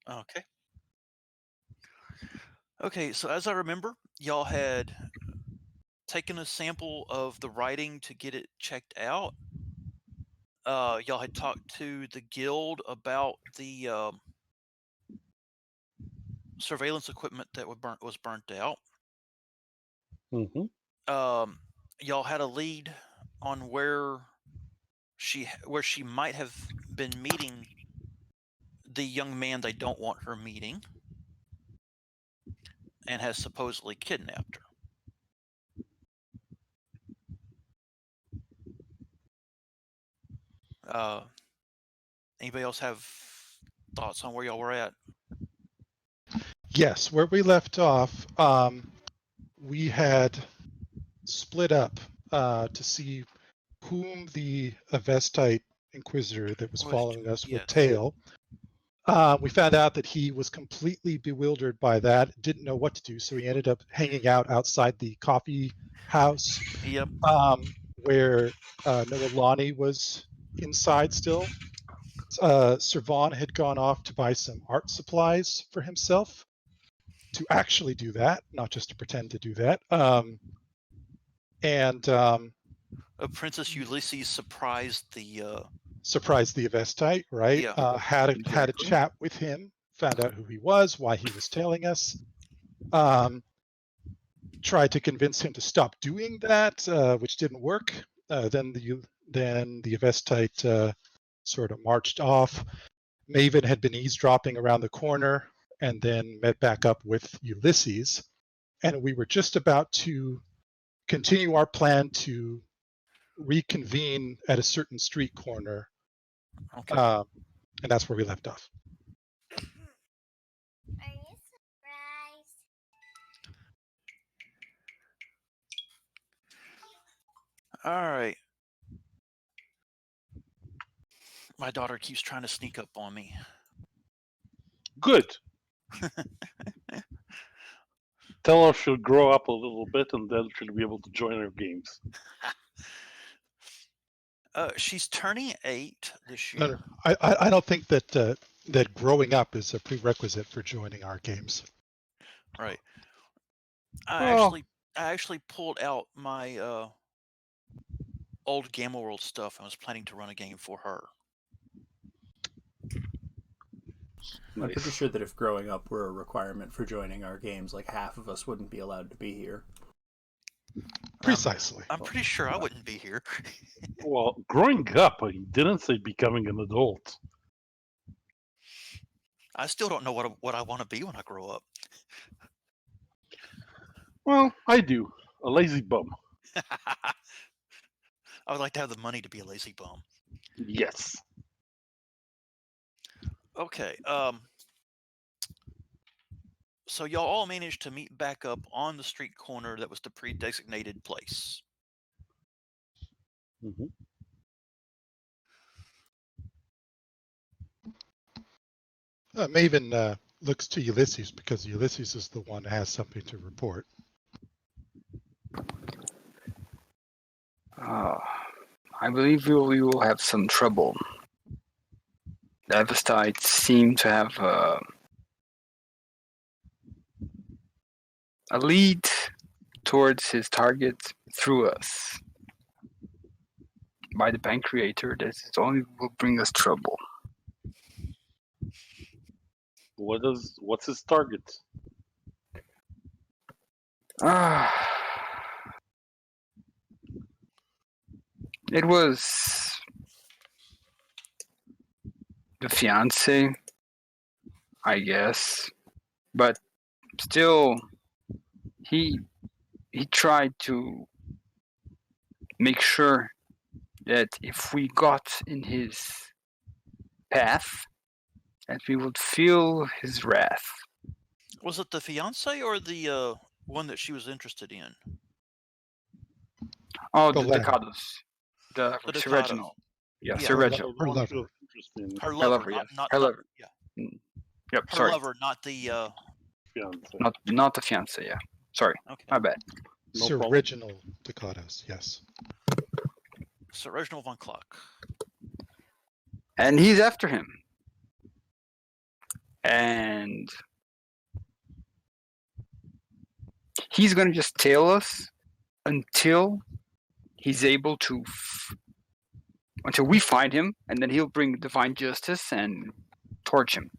Okay. Okay, so as I remember, y'all had taken a sample of the writing to get it checked out. Y'all had talked to the guild about the surveillance equipment that was burnt out. Mm-hmm. Y'all had a lead on where she might have been meeting the young man they don't want her meeting, and has supposedly kidnapped her. Anybody else have thoughts on where y'all were at? Yes, where we left off, we had split up to see whom the Avestite Inquisitor that was following us would Yes. tail. We found out that he was completely bewildered by that, didn't know what to do, so he ended up hanging out outside the coffee house Yep. where Noelani was inside still. Sir Vaughn had gone off to buy some art supplies for himself to actually do that, not just to pretend to do that. Princess Ulysses surprised the surprised the Avestite, right? Yeah. Had a Exactly. chat with him, found out who he was, why he was tailing us. Tried to convince him to stop doing that, which didn't work. Then the Avestite sort of marched off. Maven had been eavesdropping around the corner and then met back up with Ulysses, and we were just about to continue our plan to reconvene at a certain street corner, Okay. and that's where we left off. Are you surprised? All right. My daughter keeps trying to sneak up on me. Good. Tell her she'll grow up a little bit and then she'll be able to join our games. She's turning 8 this No, year. no, I don't think that that growing up is a prerequisite for joining our games. Right. I actually pulled out my old Gamma World stuff and was planning to run a game for her. Nice. I'm pretty sure that if growing up were a requirement for joining our games, like half of us wouldn't be allowed to be here. Precisely. I'm pretty sure I wouldn't be here. Well, growing up, I didn't say becoming an adult. I still don't know what I want to be when I grow up. Well, I do. A lazy bum. I would like to have the money to be a lazy bum. Yes. Okay. So y'all all managed to meet back up on the street corner that was the pre-designated place. Mm-hmm. Maven looks to Ulysses because Ulysses is the one that has something to report. I believe we will have some trouble. The Avestites seem to have a lead towards his target through us. By the bank creator, this only will bring us trouble. What's his target? It was the fiance, I guess, but still, he tried to make sure that if we got in his path, that we would feel his wrath. Was it the fiance or the one that she was interested in? Oh, the Ducados. The Sir Ducados. Reginal. Yeah, Sir Reginal. Her lover. Her lover, yes. not her lover. Yeah. Yep, her sorry. lover, not the fiance. Not the fiance, yeah. Sorry. Okay. My bad. No Sir problem. Reginal Ducados, yes. Sir Reginal von Clock. And he's after him. and he's gonna just tail us until he's able to, until we find him, and then he'll bring divine justice and torch him.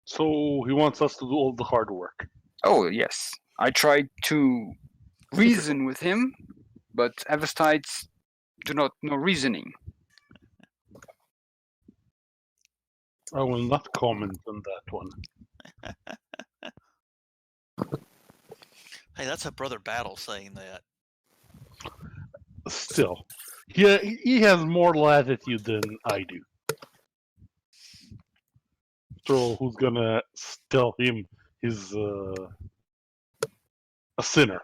So he wants us to do all the hard work. Oh yes, I tried to reason with him, but Avestites do not know reasoning. I will not comment on that one. Hey, that's a brother battle saying that. Still, he has more latitude than I do. So who's gonna tell him he's a sinner?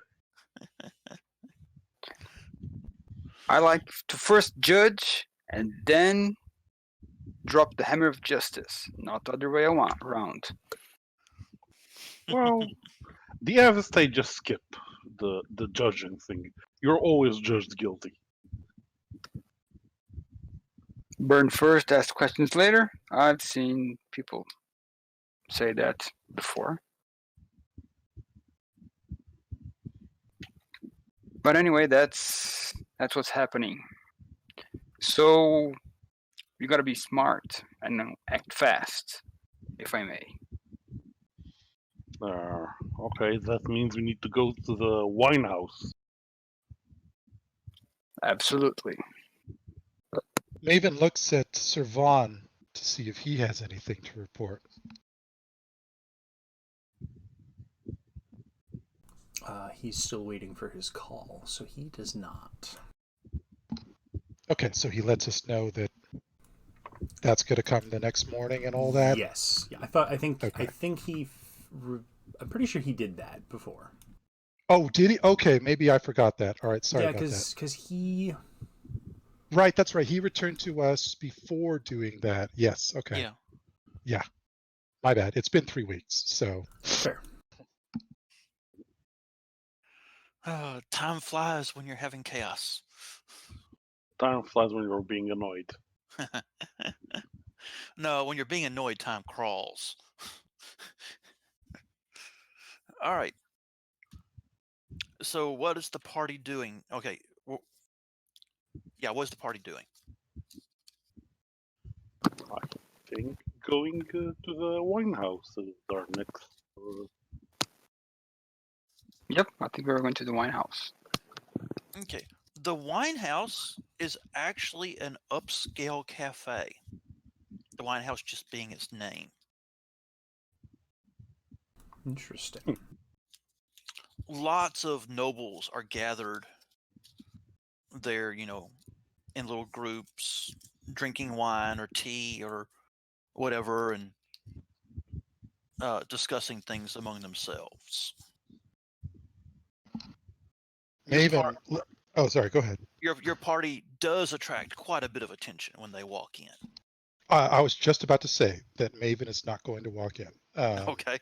I like to first judge and then drop the hammer of justice, not the other way around. Well, the Avestai just skip the judging thing. You're always judged guilty. Burn first, ask questions later. I've seen people say that before. But anyway, that's what's happening. So you gotta be smart and act fast, if I may. Okay, that means we need to go to the wine house. Absolutely. Maven looks at Sir Vaughn to see if he has anything to report. He's still waiting for his call, so he does not. Okay, so he lets us know that that's going to come the next morning and all that. Yes. Yeah. I think he. I'm pretty sure he did that before. Oh, did he? Okay, maybe I forgot that. All right, sorry about that. because he. Right, that's right. He returned to us before doing that. Yes. Okay. Yeah. My bad. It's been 3 weeks, so. Fair. Time flies when you're having chaos. Time flies when you're being annoyed. No, when you're being annoyed, time crawls. All right. So what is the party doing? Okay. What's the party doing? I think going to the wine house is our next. Yep, I think we're going to the wine house. Okay. The wine house is actually an upscale cafe. The wine house just being its name. Interesting. Lots of nobles are gathered there, in little groups, drinking wine or tea or whatever, and discussing things among themselves. Maven. Oh, sorry. Go ahead. Your party does attract quite a bit of attention when they walk in. I was just about to say that Maven is not going to walk in. Okay.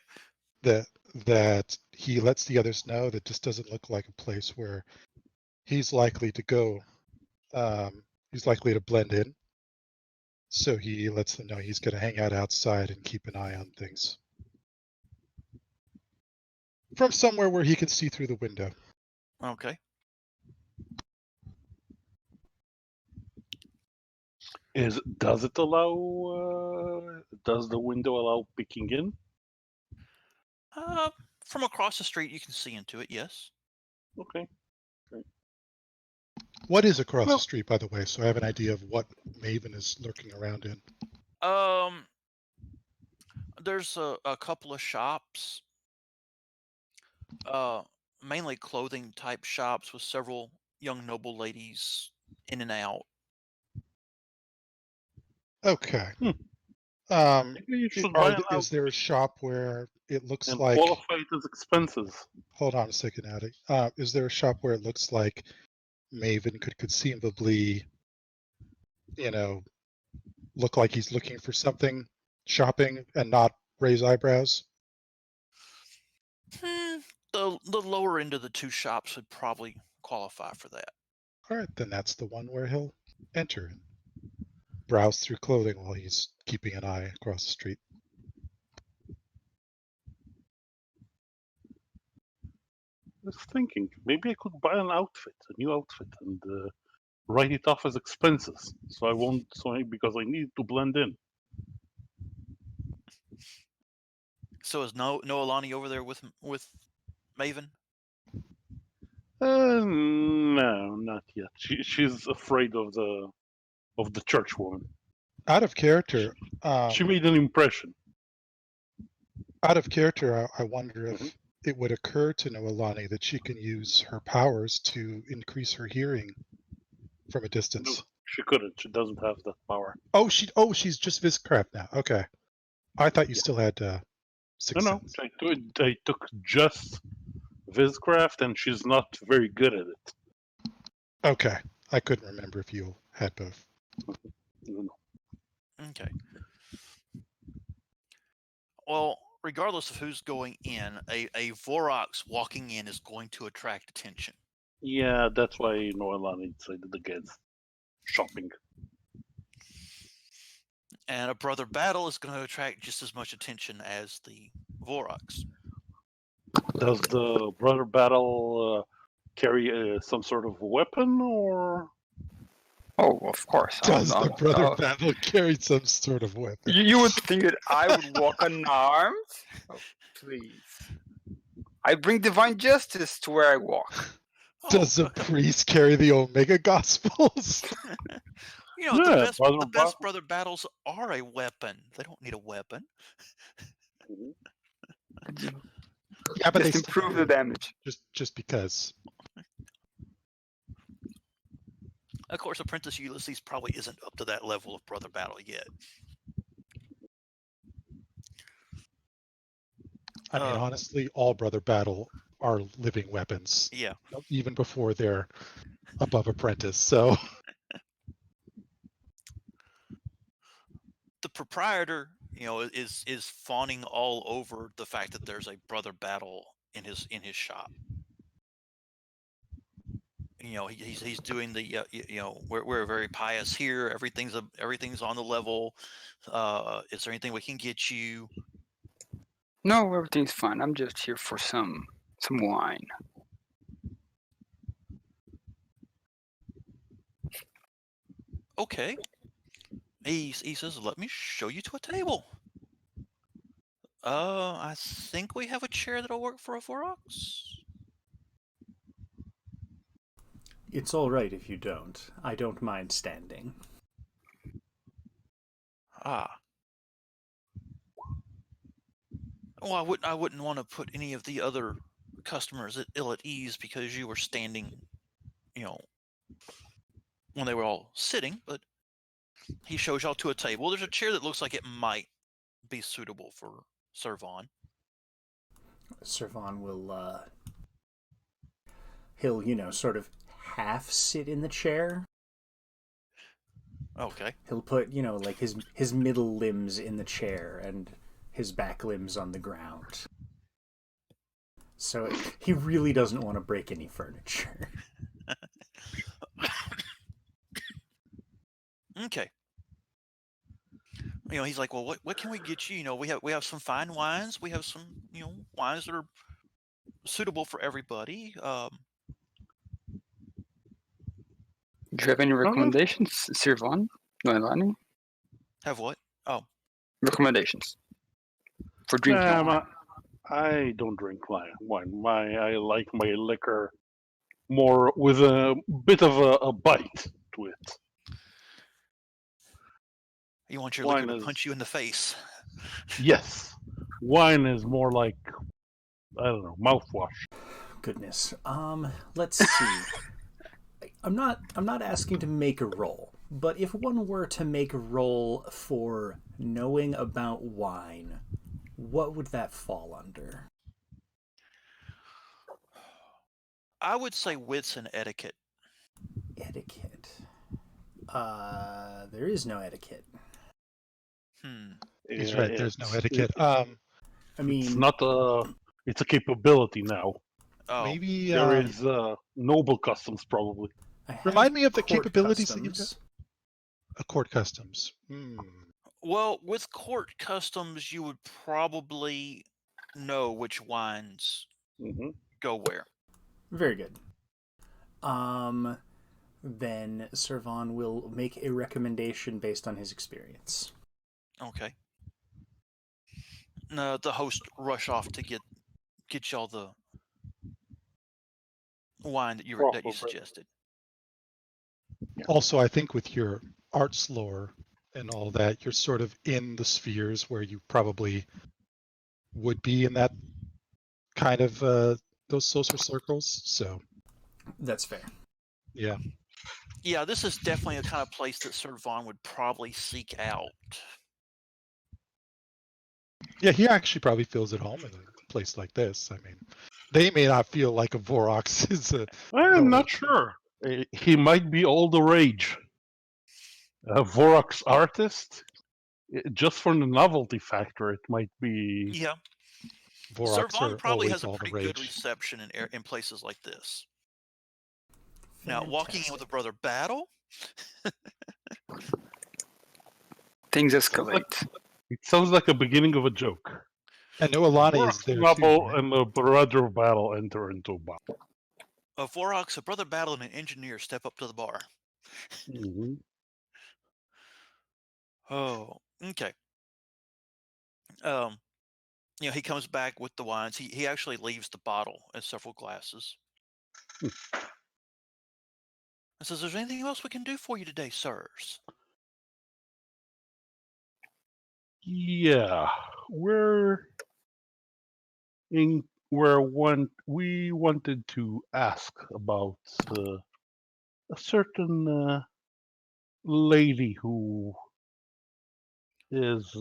That he lets the others know that this doesn't look like a place where he's likely to go. He's likely to blend in. So he lets them know he's going to hang out outside and keep an eye on things. From somewhere where he can see through the window. Okay. Does it allow? Does the window allow peeking in? From across the street, you can see into it. Yes. Okay. What is across the street, by the way, so I have an idea of what Maven is lurking around in? There's a couple of shops. Mainly clothing type shops with several young noble ladies in and out. Okay. Maybe you should buy an Is there a shop where it looks and like? qualify it as expenses. Hold on a second, Addy. Is there a shop where it looks like Maven could conceivably, look like he's looking for something, shopping, and not raise eyebrows? The lower end of the two shops would probably qualify for that. All right, then that's the one where he'll enter and browse through clothing while he's keeping an eye across the street. was thinking maybe I could buy a new outfit, and write it off as expenses, so I won't. Because I need to blend in. So is no Alani over there with Maven? No, not yet. She's afraid of the church woman. Out of character, She made an impression. I wonder if Mhm. it would occur to Noelani that she can use her powers to increase her hearing from a No, distance. she couldn't. She doesn't have that power. She's just Viscraft now. Okay. I thought you Yeah. still had No, Sixth no. Sense. I took just Vizcraft, and she's not very good at it. Okay. I couldn't remember if you had both. No. Okay. Well, regardless of who's going in, a Vorox walking in is going to attract attention. Yeah, that's why Noelani decided against shopping. And a brother battle is going to attract just as much attention as the Vorox. Does the brother battle carry some sort of weapon, or? Oh, of course. Does the brother battle carry some sort of weapon? You would think that I would walk unarmed? Oh, please. I bring divine justice to where I walk. Does the priest carry the Omega Gospels? You know, Yeah, the best brother battles are a weapon. They don't need a weapon. Mhm. Yeah, but Just they improve the damage. just because. Of course, Apprentice Ulysses probably isn't up to that level of brother battle yet. I mean, honestly, all brother battle are living weapons. Yeah. Even before they're above apprentice. So the proprietor, you know, is fawning all over the fact that there's a brother battle in his shop. You know, he's doing the you know, we're very pious here. Everything's on the level. Is there anything we can get you? No, everything's fine. I'm just here for some wine. Okay. He says, "Let me show you to a table." I think we have a chair that'll work for a Vorox. It's all right if you don't. I don't mind standing. Ah. Well, I wouldn't want to put any of the other customers ill at ease because you were standing, you know, when they were all sitting. But he shows y'all to a table. There's a chair that looks like it might be suitable for Sir Vaughn. Sir Vaughn will, he'll, you know, sort of half sit in the chair. Okay. He'll put, you know, like his middle limbs in the chair and his back limbs on the ground. So he really doesn't want to break any furniture. Okay. You know, he's like, well, what can we get you? You know, we have some fine wines. We have some, you know, wines that are suitable for everybody. Do you have any recommendations, Sir Vaughn? Noelani? Have what? Oh. Recommendations for drinking wine. I don't drink wine. I like my liquor more with a bit of a bite to it. You want your liquor to punch you in the face. Yes. Wine is more like, I don't know, mouthwash. Goodness. Let's see. I'm not asking to make a roll, but if one were to make a roll for knowing about wine, what would that fall under? I would say wits and etiquette. Etiquette. There is no etiquette. He's right. There's no etiquette. I mean, it's not it's a capability now. Oh. Maybe there is noble customs probably. Remind me of the court capabilities customs. that you've got. Court customs. Well, with court customs, you would probably know which wines go where. Very good. Then Sir Vaughn will make a recommendation based on his experience. Okay. The host rush off to get y'all the wine that you suggested. Also, I think with your arts lore and all that, you're sort of in the spheres where you probably would be in that kind of those social circles. So That's fair. yeah. Yeah, this is definitely a kind of place that Sir Vaughn would probably seek out. Yeah, he actually probably feels at home in a place like this. I mean, they may not feel like a Vorox is a. I'm not sure. He might be all the rage. A Vorox artist, just for the novelty factor, it might be. Yeah, Sir Vorox Vaughn are probably always has a all the pretty good rage. reception in places like this. Now, Fantastic. walking in with a brother battle. Things escalate. It sounds like a beginning of a joke. And Noelani is Vorox there too. novel Right? and the brother battle enter into a battle. A Vorox, a brother battle, and an engineer step up to the bar. Mm-hmm. Oh, okay. He comes back with the wines. He actually leaves the bottle and several glasses. And says, "Is there anything else we can do for you today, sirs?" Yeah, we wanted to ask about a certain lady who is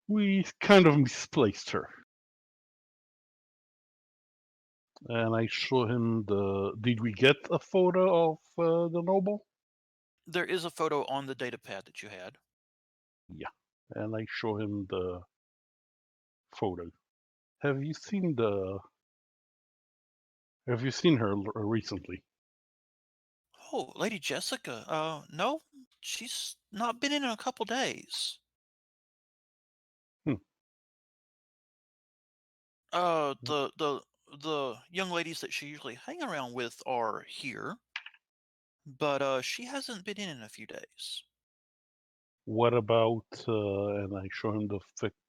we kind of misplaced her, and I show him the. Did we get a photo of the noble? There is a photo on the data pad that you had. Yeah, and I show him the photo. Have you seen her recently? Oh, Lady Jessica. No, she's not been in a couple days. Hmm. The young ladies that she usually hang around with are here, but she hasn't been in a few days. What about? And I show him the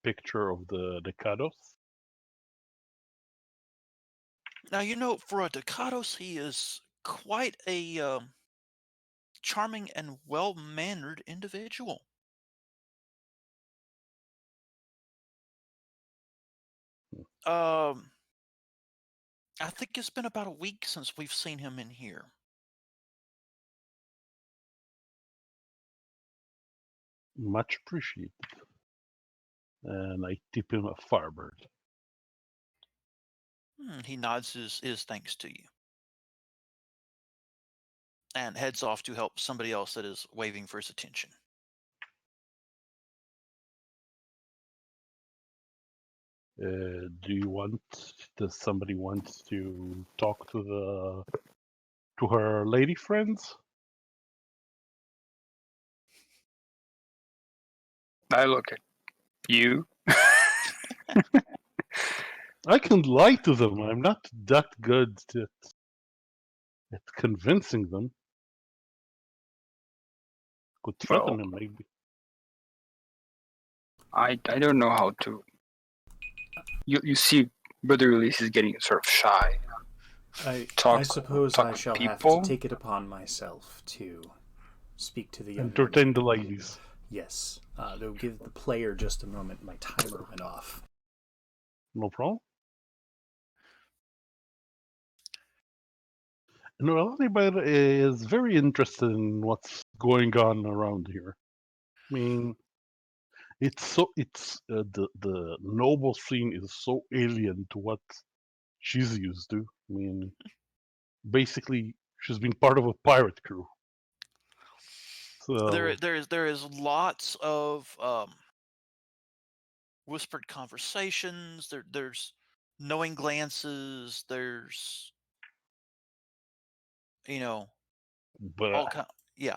picture of the Decados. Now, for a Ducados, he is quite a charming and well-mannered individual. Um, I think it's been about a week since we've seen him in here. Much appreciated. And I tip him a Firebird. He nods his thanks to you. And heads off to help somebody else that is waving for his attention. Does somebody want to talk to her lady friends? I look at you. I can lie to them. I'm not that good at convincing them. Could threaten Well, him, maybe. I don't know how to. You see, Brother Release is getting sort of shy. I suppose talk I with shall have people. to take it upon myself to speak to the young Entertain women. the ladies. Yes. They'll give the player just a moment. My timer went off. No problem. No, anybody is very interested in what's going on around here. I mean, it's the noble scene is so alien to what she's used to. I mean, basically, she's been part of a pirate crew. So There is lots of whispered conversations. There's knowing glances. There's but all kind. Yeah.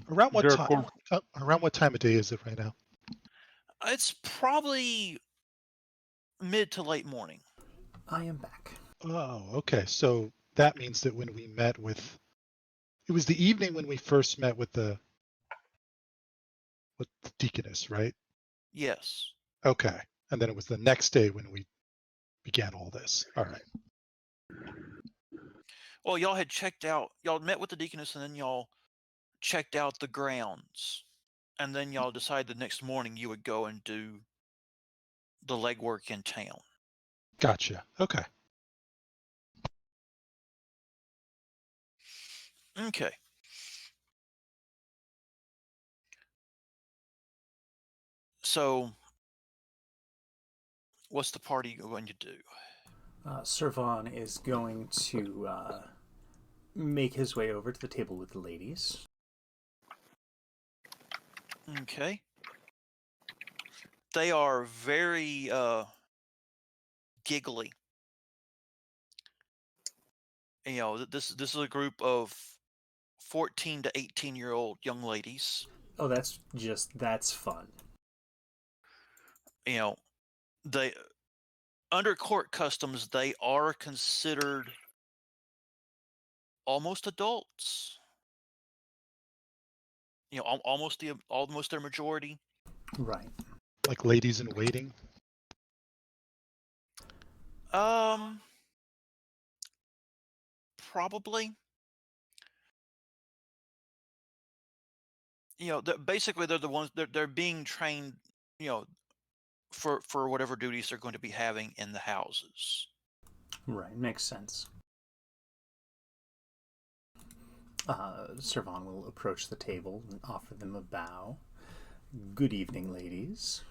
Around what they're time? Around what time of day is it right now? It's probably mid to late morning. I am back. Oh, okay. So that means that when we met with, it was the evening when we first met with the deaconess, right? Yes. Okay. And then it was the next day when we began all this. All right. Well, y'all had checked out. Y'all met with the deaconess, and then y'all checked out the grounds, and then y'all decided the next morning you would go and do the legwork in town. Gotcha. Okay. Okay. So, what's the party going to do? Sir Vaughn is going to make his way over to the table with the ladies. Okay. They are very giggly. You know, this is a group of 14 to 18-year-old young ladies. Oh, that's fun. You know, they under court customs they are considered almost adults. You know, almost their majority. Right. Like ladies in waiting. Probably. You know, basically they're the ones they're being trained. You know, for whatever duties they're going to be having in the houses. Right. Makes sense. Sir Vaughn will approach the table and offer them a bow. Good evening, ladies.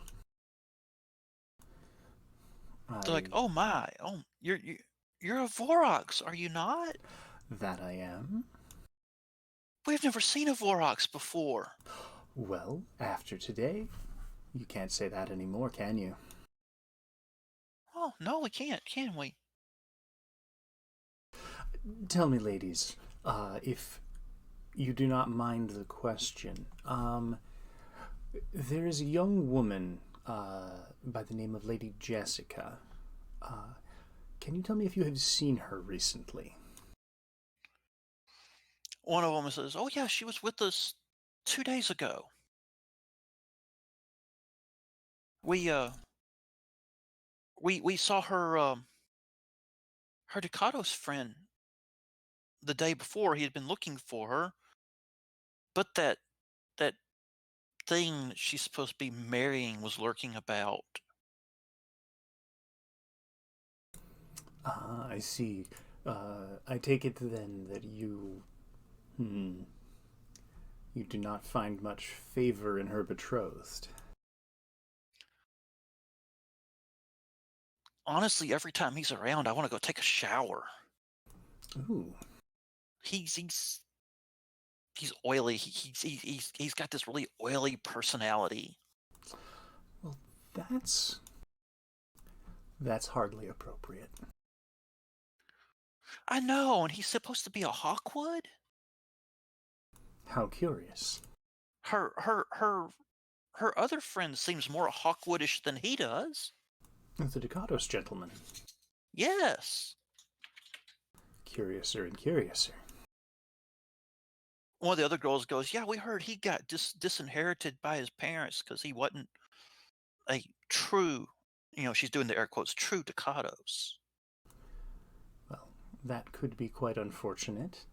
They're like, "Oh my! Oh, you're a Vorox, are you not? That I am. We've never seen a Vorox before." Well, after today, you can't say that anymore, can you? Oh no, we can't, can we? Tell me, ladies, if you do not mind the question, there is a young woman by the name of Lady Jessica. Can you tell me if you have seen her recently? One of them says, "Oh yeah, she was with us 2 days ago. We we saw her her Ducatos friend the day before. He had been looking for her, but that thing that she's supposed to be marrying was lurking about." Ah, I see. I take it then that you do not find much favor in her betrothed. Honestly, every time he's around, I want to go take a shower. Ooh, He's oily. He's got this really oily personality. well, that's hardly appropriate. I know, and he's supposed to be a Hawkwood. How curious. Her other friend seems more Hawkwoodish than he does. The Ducatos gentleman. Yes. Curiouser and curiouser. One of the other girls goes, "Yeah, we heard he got disinherited by his parents because he wasn't a true," you know, she's doing the air quotes, "true Ducatos." Well, that could be quite unfortunate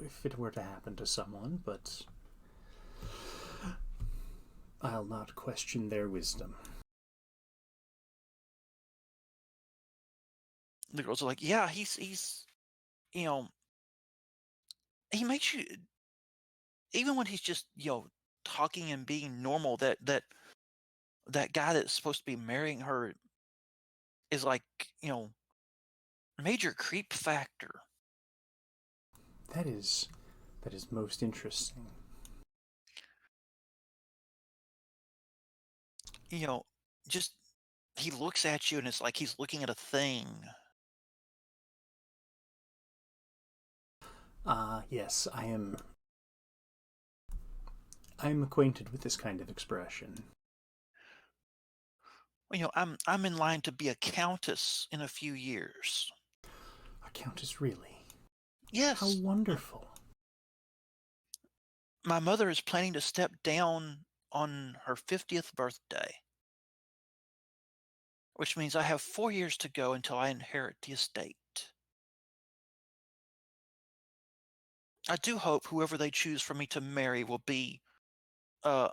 if it were to happen to someone, but I'll not question their wisdom. The girls are like, "Yeah, he's you know, he makes you, even when he's just, you know, talking and being normal, that guy that's supposed to be marrying her is like, you know, major creep factor." That is most interesting. You know, just he looks at you and it's like he's looking at a thing. Yes, I am acquainted with this kind of expression. Well, I'm in line to be a countess in a few years. A countess, really? Yes. How wonderful. My mother is planning to step down on her 50th birthday, which means I have 4 years to go until I inherit the estate. I do hope whoever they choose for me to marry will be uh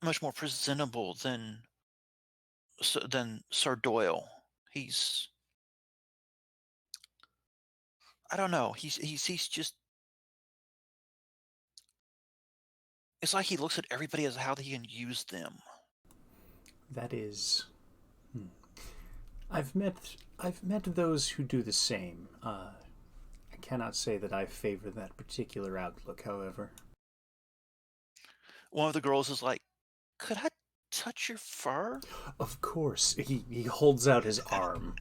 much more presentable than Sir Doyle. He's I don't know. He's just it's like he looks at everybody as how he can use them. That is. I've met those who do the same. I cannot say that I favor that particular outlook, however. One of the girls is like, "Could I touch your fur?" Of course, he holds out his arm.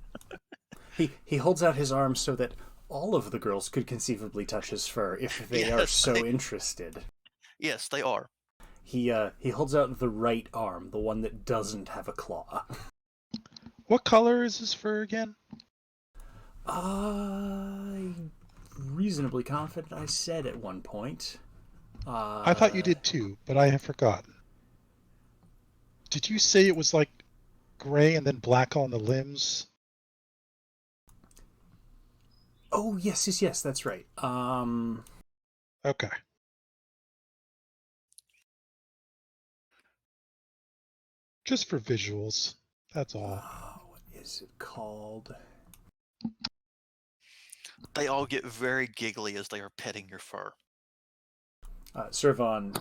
He holds out his arm so that all of the girls could conceivably touch his fur if they are Yes, so interested. Yes, they are. He holds out the right arm, the one that doesn't have a claw. What color is his fur again? I'm reasonably confident I said at one point. I thought you did too, but I have forgotten. Did you say it was like gray and then black on the limbs? Oh, yes, that's right. Okay. Just for visuals. That's all. What is it called? They all get very giggly as they are petting your fur. Servon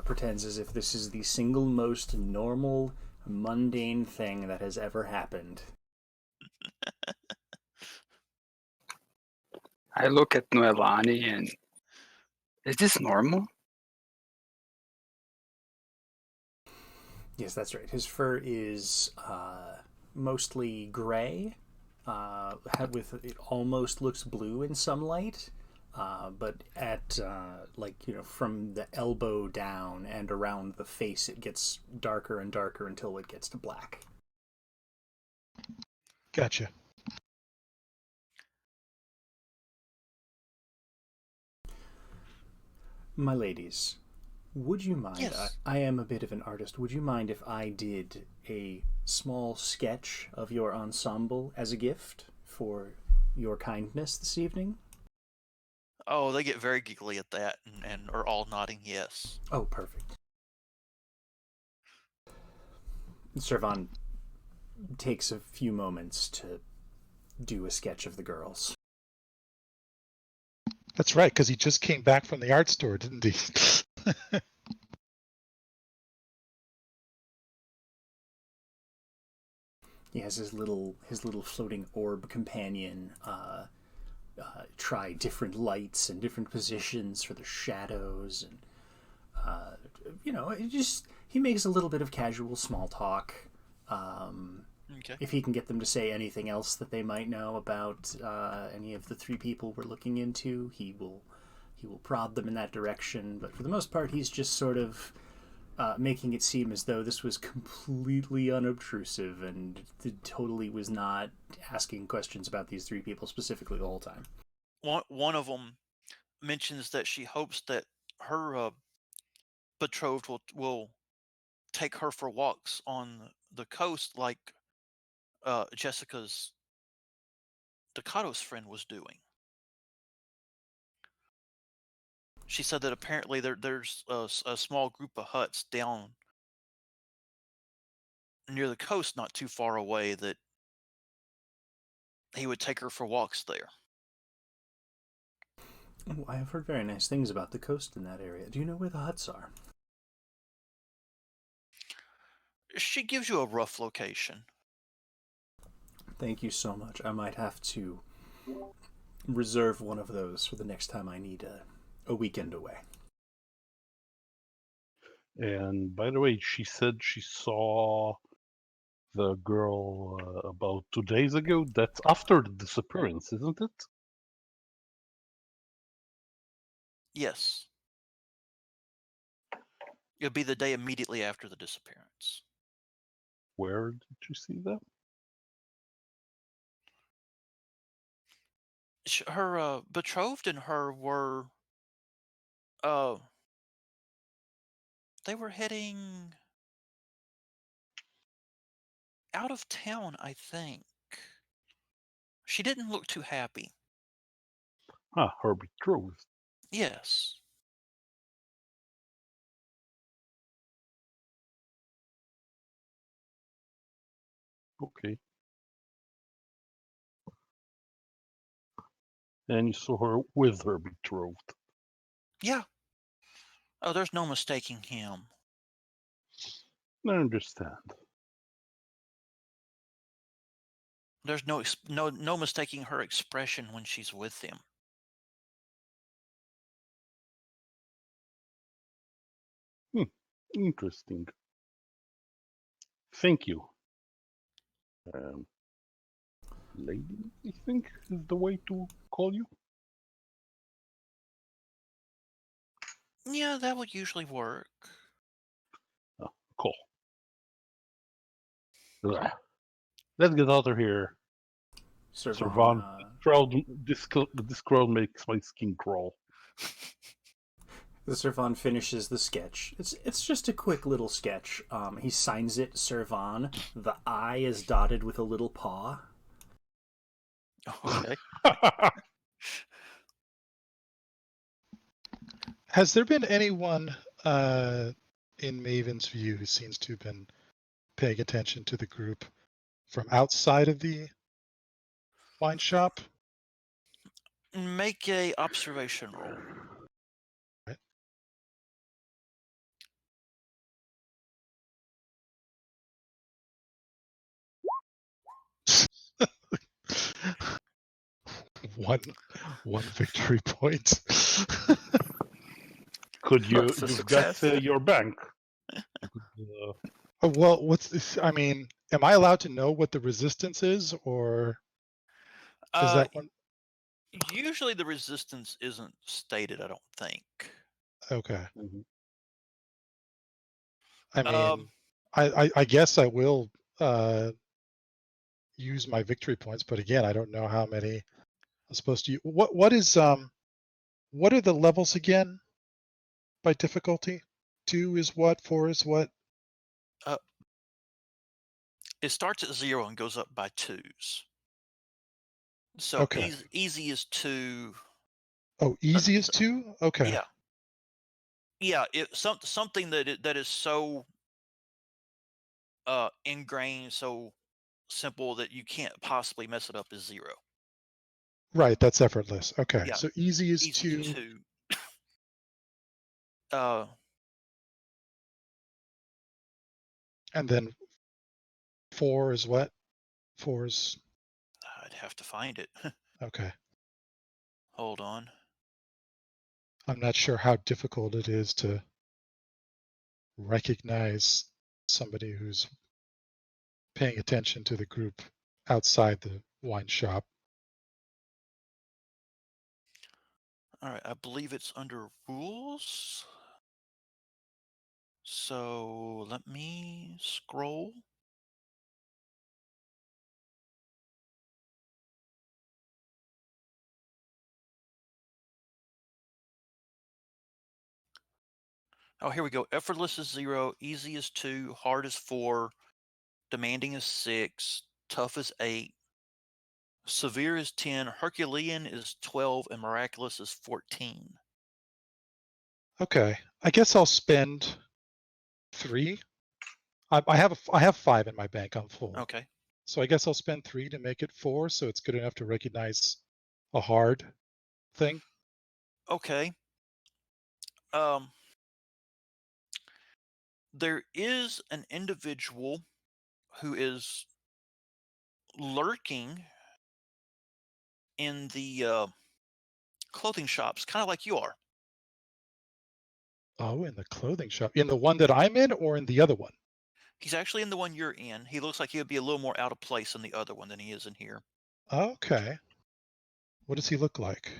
pretends as if this is the single most normal, mundane thing that has ever happened. I look at Noelani and is this normal? Yes, that's right. His fur is mostly gray, with it almost looks blue in some light, but at from the elbow down and around the face, it gets darker and darker until it gets to black. Gotcha. My ladies, would you mind? Yes. I am a bit of an artist. Would you mind if I did a small sketch of your ensemble as a gift for your kindness this evening? Oh, they get very giggly at that and are all nodding yes. Oh, perfect. Servan takes a few moments to do a sketch of the girls. That's right, because he just came back from the art store, didn't he? He has his little floating orb companion try different lights and different positions for the shadows, and he makes a little bit of casual small talk. Okay. If he can get them to say anything else that they might know about any of the three people we're looking into, he will prod them in that direction. But for the most part, he's just sort of making it seem as though this was completely unobtrusive and totally was not asking questions about these three people specifically the whole time. One of them mentions that she hopes that her betrothed will take her for walks on the coast like Jessica's Ducato's friend was doing. She said that apparently there's a small group of huts down near the coast, not too far away, that he would take her for walks there. Oh, I have heard very nice things about the coast in that area. Do you know where the huts are? She gives you a rough location. Thank you so much. I might have to reserve one of those for the next time I need a weekend away. And by the way, she said she saw the girl about 2 days ago. That's after the disappearance, isn't it? Yes. It'll be the day immediately after the disappearance. Where did you see that? Her betrothed and her were they were heading out of town, I think. She didn't look too happy. Ah, her betrothed. Yes. Okay. And you saw her with her betrothed. Yeah. Oh, there's no mistaking him. I understand. There's no mistaking her expression when she's with him. Interesting. Thank you. Lady, I think, is the way to call you. Yeah, that would usually work. Oh, cool. Ugh. Let's get out of here. Sir Sir Vaughn, Von, this crowd makes my skin crawl. the Sir Vaughn finishes the sketch. It's just a quick little sketch. He signs it Sir Vaughn. The I is dotted with a little paw. Okay. Has there been anyone in Maven's view who seems to have been paying attention to the group from outside of the wine shop? Make a observation roll. Right. one victory point. Could you? That's a You've got success. your bank. Oh, well, what's this? I mean, am I allowed to know what the resistance is, or is that one? Usually the resistance isn't stated, I don't think. Okay. Mhm. I mean, I guess I will use my victory points, but again, I don't know how many I'm supposed to use. What are the levels again by difficulty? 2 is what? 4 is what? It starts at 0 and goes up by 2s. So Okay. easy is 2. Oh, easy is 2? Okay. Yeah. Yeah, something that is so ingrained, so simple that you can't possibly mess it up is 0. Right, that's effortless. Okay. Yeah. So easy is Easy 2. 2. uh And then 4 is what? 4 is I'd have to find it. okay. Hold on. I'm not sure how difficult it is to recognize somebody who's paying attention to the group outside the wine shop. All right, I believe it's under rules. So let me scroll. Oh, here we go. Effortless is 0, easy is 2, hard is 4, demanding is 6, tough is 8, severe is 10, Herculean is 12, and miraculous is 14. Okay. I guess I'll spend 3. I have 5 in my bank. I'm full. Okay. So I guess I'll spend 3 to make it 4, so it's good enough to recognize a hard thing. Okay. There is an individual who is lurking in the clothing shops, kind of like you are. Oh, in the clothing shop. In the one that I'm in or in the other one? He's actually in the one you're in. He looks like he would be a little more out of place in the other one than he is in here. Okay. What does he look like?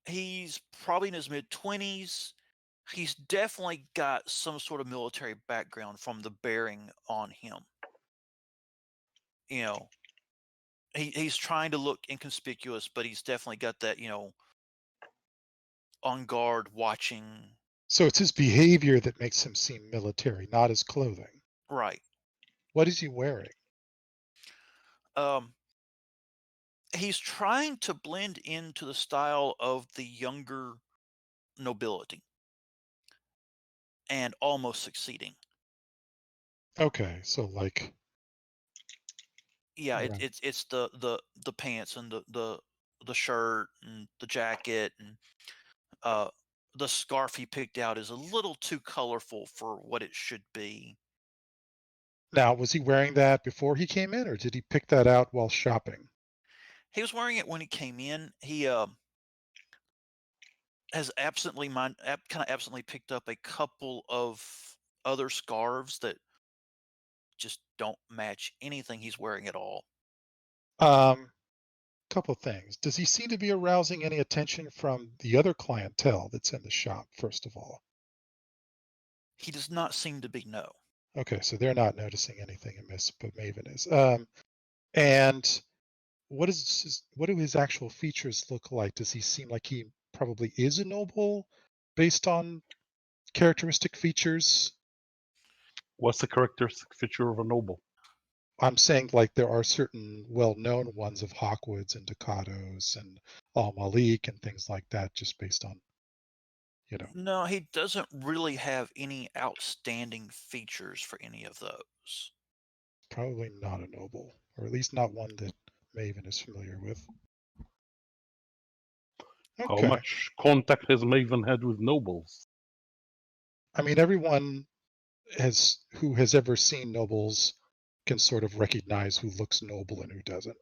He's probably in his mid-20s. He's definitely got some sort of military background from the bearing on him. You know, he's trying to look inconspicuous, but he's definitely got that, on guard, watching. So it's his behavior that makes him seem military, not his clothing. Right. What is he wearing? Um, he's trying to blend into the style of the younger nobility and almost succeeding. Okay, so like Yeah, around. it's the pants and the shirt and the jacket and uh the scarf he picked out is a little too colorful for what it should be. Now, was he wearing that before he came in, or did he pick that out while shopping? He was wearing it when he came in. He has kind of absently picked up a couple of other scarves that just don't match anything he's wearing at all. Couple things. Does he seem to be arousing any attention from the other clientele that's in the shop, first of all? He does not seem to be, no. Okay, so they're not noticing anything amiss, but Maven is. And what do his actual features look like? Does he seem like he probably is a noble based on characteristic features? What's the characteristic feature of a noble? I'm saying like there are certain well-known ones of Hawkwoods and Ducatos and Al Malik and things like that, just based on, No, he doesn't really have any outstanding features for any of those. probably not a noble, or at least not one that Maven is familiar with. How Okay. much contact has Maven had with nobles? I mean, everyone who has ever seen nobles can sort of recognize who looks noble and who doesn't.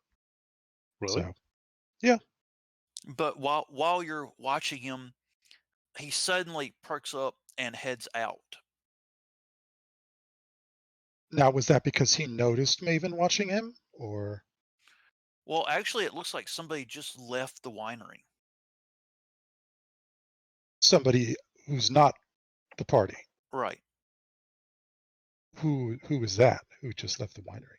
Really? So, yeah. But while you're watching him, he suddenly perks up and heads out. Now, was that because he noticed Maven watching him, or Well, actually, it looks like somebody just left the winery. somebody who's not the party? Right. Who is that? Who just left the winery?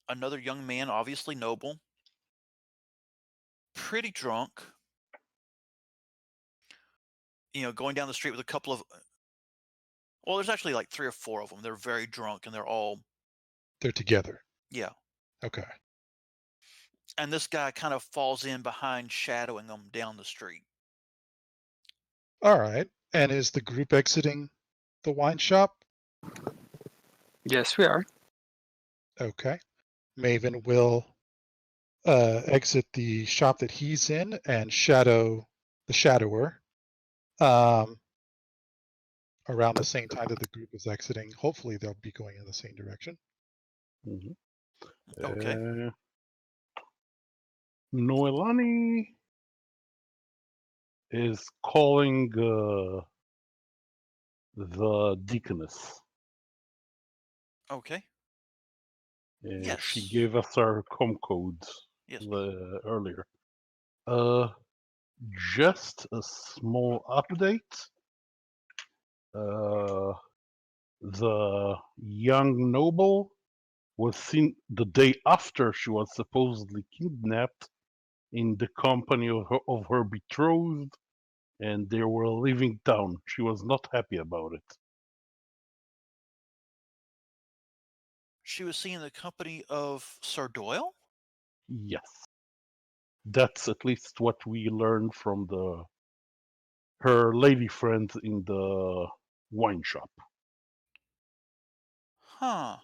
Another young man, obviously noble, pretty drunk. Going down the street with a couple of. Well, there's actually like 3 or 4 of them. They're very drunk and they're all. They're together. Yeah. Okay. And this guy kind of falls in behind, shadowing them down the street. All right. And is the group exiting the wine shop? Yes, we are. Okay. Maven will exit the shop that he's in and shadow the shadower around the same time that the group is exiting. Hopefully, they'll be going in the same direction. Mm-hmm. Okay. Noelani is calling the deaconess. Okay. She Yes. gave us our com codes Yes. earlier. Just a small update. The young noble was seen the day after she was supposedly kidnapped in the company of her betrothed, and they were leaving town. She was not happy about it. She was seen in the company of Sir Doyle? Yes. That's at least what we learned from her lady friend in the wine shop. Huh.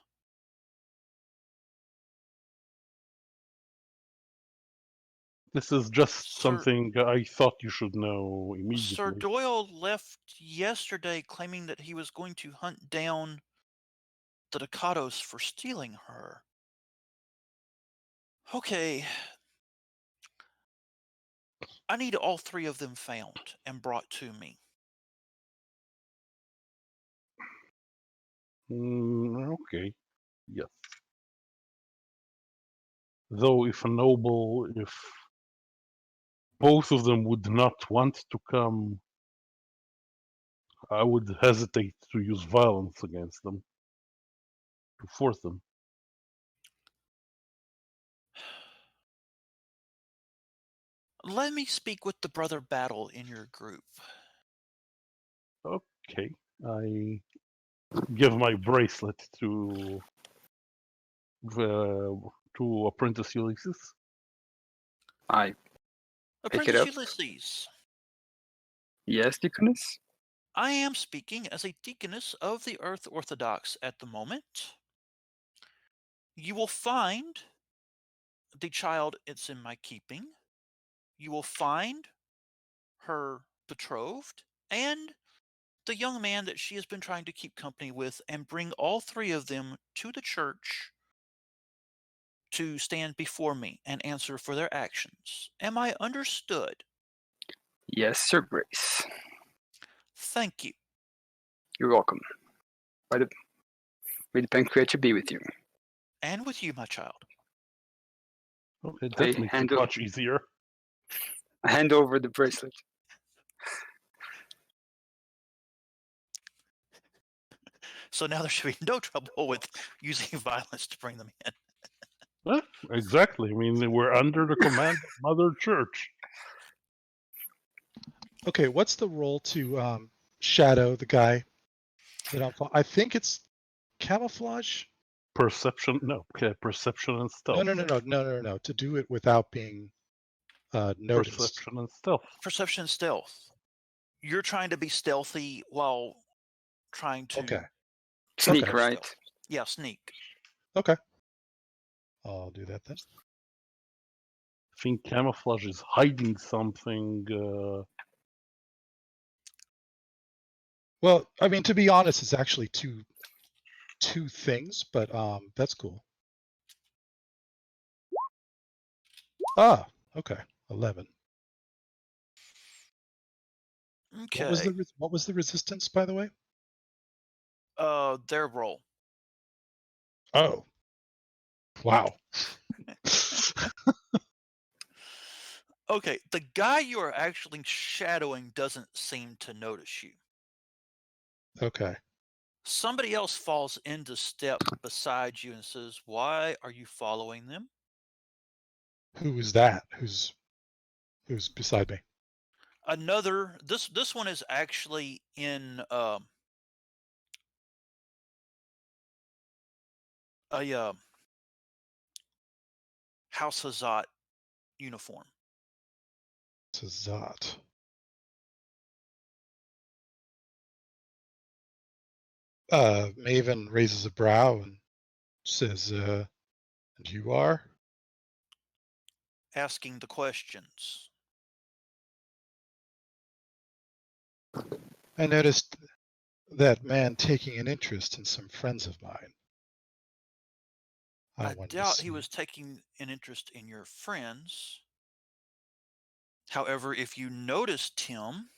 This is just Sir, something I thought you should know Sir immediately. Doyle left yesterday claiming that he was going to hunt down the Ducatos for stealing her. Okay. I need all 3 of them found and brought to me. Okay. Yes. Though if both of them would not want to come I would hesitate to use violence against them, to force them. Let me speak with the brother battle in your group. Okay, I give my bracelet to Apprentice Ulysses. I pick it Apprentice up. Ulysses, Yes, Deaconess? I am speaking as a deaconess of the Earth Orthodox at the moment. You will find the child it's in my keeping. You will find her betrothed and the young man that she has been trying to keep company with, and bring all three of them to the church to stand before me and answer for their actions. Am I understood? Yes, Sir Grace. Thank you. You're welcome. May the Pancreatia be with you. And with you, my child. Okay, I that makes it much easier. hand over the bracelet. So now there should be no trouble with using violence to bring them in. Well, exactly. I mean, we're under the command of Mother Church. Okay, what's the roll to shadow the guy that I think it's camouflage. Perception, no. Okay, perception and stealth. No. To do it without being noticed. Perception and stealth. Perception and stealth. You're trying to be stealthy while trying to Okay. Sneak, Okay. right? stealth. Yeah, sneak. Okay. I'll do that then. I think camouflage is hiding something. Well, I mean, to be honest, it's actually two things, but that's cool. Ah, okay. 11. Okay. What was the resistance, by the way? Their roll. Oh. Wow. Okay, the guy you are actually shadowing doesn't seem to notice you. Okay. Somebody else falls into step beside you and says, "Why are you following them?" Who is that? Who's beside me? Another. This one is actually in a House Hazat uniform. Sazat. Maven raises a brow and says, and you are? Asking the questions. I noticed that man taking an interest in some friends of mine. I wanted to doubt he see- was taking an interest in your friends. However, if you noticed him,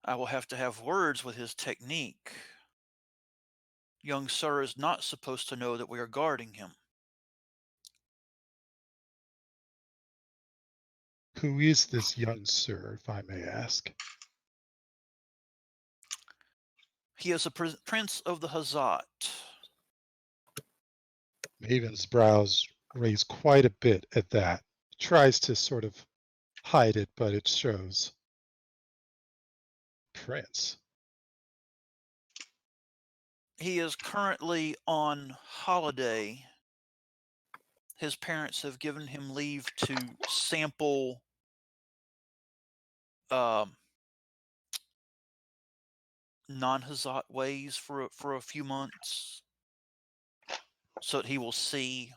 I will have to have words with his technique. Young sir is not supposed to know that we are guarding him. Who is this young sir, if I may ask? He is a prince of the Hazat. Maven's brows raise quite a bit at that. Tries to sort of hide it, but it shows. Prince. He is currently on holiday. His parents have given him leave to sample non-Hazat ways for a few months, so that he will see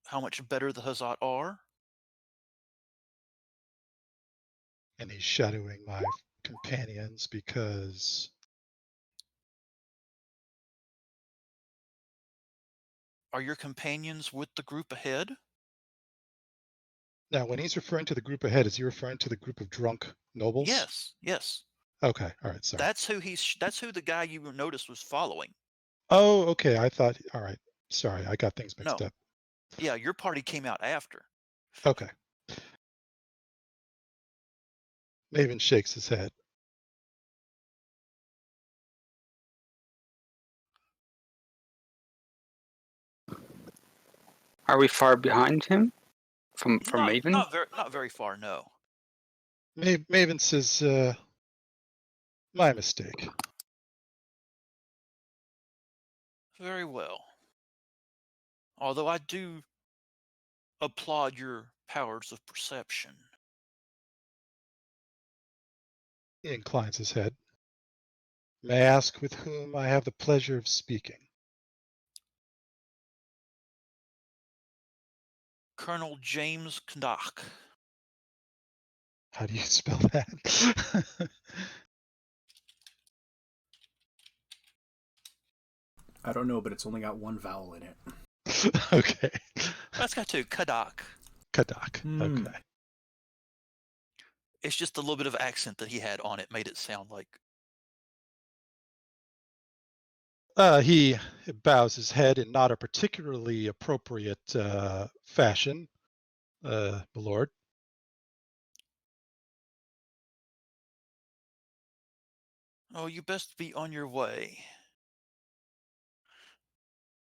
how much better the Hazat are. And he's shadowing my companions because Are your companions with the group ahead? now when he's referring to the group ahead, is he referring to the group of drunk nobles? Yes. Okay, all right, sorry. That's who the guy you noticed was following. Oh, okay. I thought, all right. Sorry, I got things mixed up. Yeah, your party came out after. Okay. Maven shakes his head. Are we far behind him from Not Maven? not very far. No. Maven says, my mistake. Very well. Although I do applaud your powers of perception. He inclines his head. May I ask with whom I have the pleasure of speaking? Colonel James Knock. How do you spell that? I don't know, but it's only got one vowel in it. Okay. That's got two. Kadak. Kadak. Hmm. Okay. It's just a little bit of accent that he had on it made it sound like. He bows his head in not a particularly appropriate fashion, my lord. Oh, you best be on your way.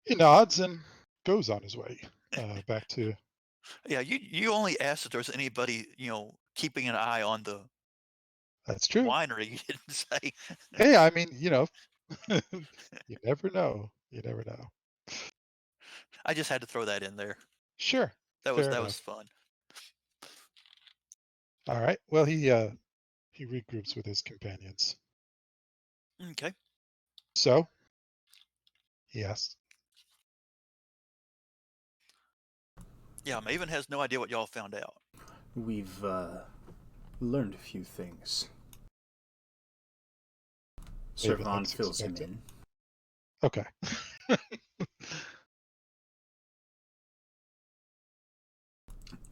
He nods and goes on his way back to. Yeah, you only asked if there was anybody, keeping an eye on the That's true. winery. You didn't say. Hey, I mean, you never know. You never know. I just had to throw that in there. Sure. That Fair was enough. fun. All right. Well, he regroups with his companions. Okay. So, he asks, Yeah, Maven has no idea what y'all found out. We've learned a few things. Sir Maven Vaughn looks fills him expectant. in. Okay.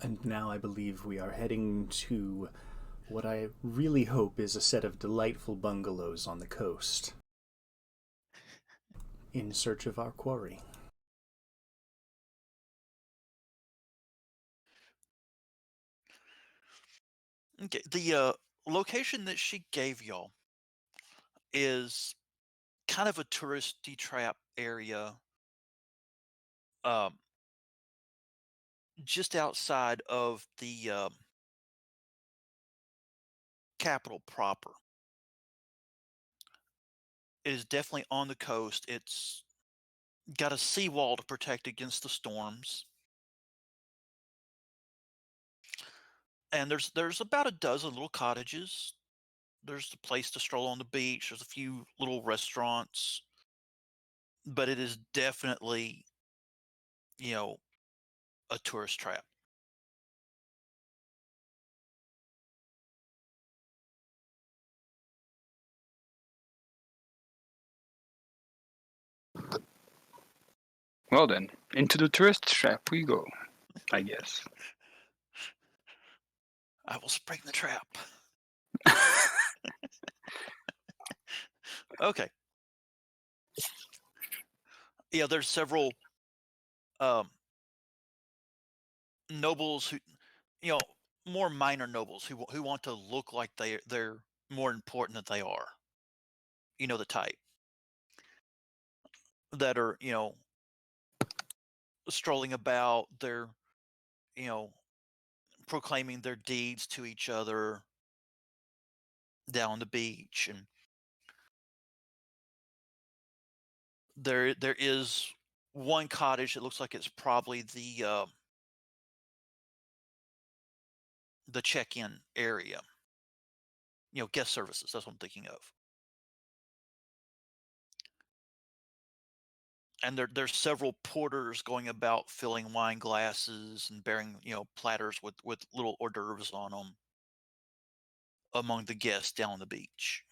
And now I believe we are heading to what I really hope is a set of delightful bungalows on the coast, in search of our quarry. Okay. The location that she gave y'all is kind of a touristy trap area, um, just outside of the capital proper. It is definitely on the coast. It's got a seawall to protect against the storms. And there's about a dozen little cottages. There's a place to stroll on the beach. There's a few little restaurants. But it is definitely, you know, a tourist trap. Well then, into the tourist trap we go, I guess. I will spring the trap. Okay. Yeah, there's several nobles who, more minor nobles who want to look like they're more important than they are. You know the type that are, strolling about. They're, you know, proclaiming their deeds to each other down the beach, and there is one cottage that looks like it's probably the check-in area. Guest services. That's what I'm thinking of. And there's several porters going about filling wine glasses and bearing, platters with little hors d'oeuvres on them among the guests down the beach.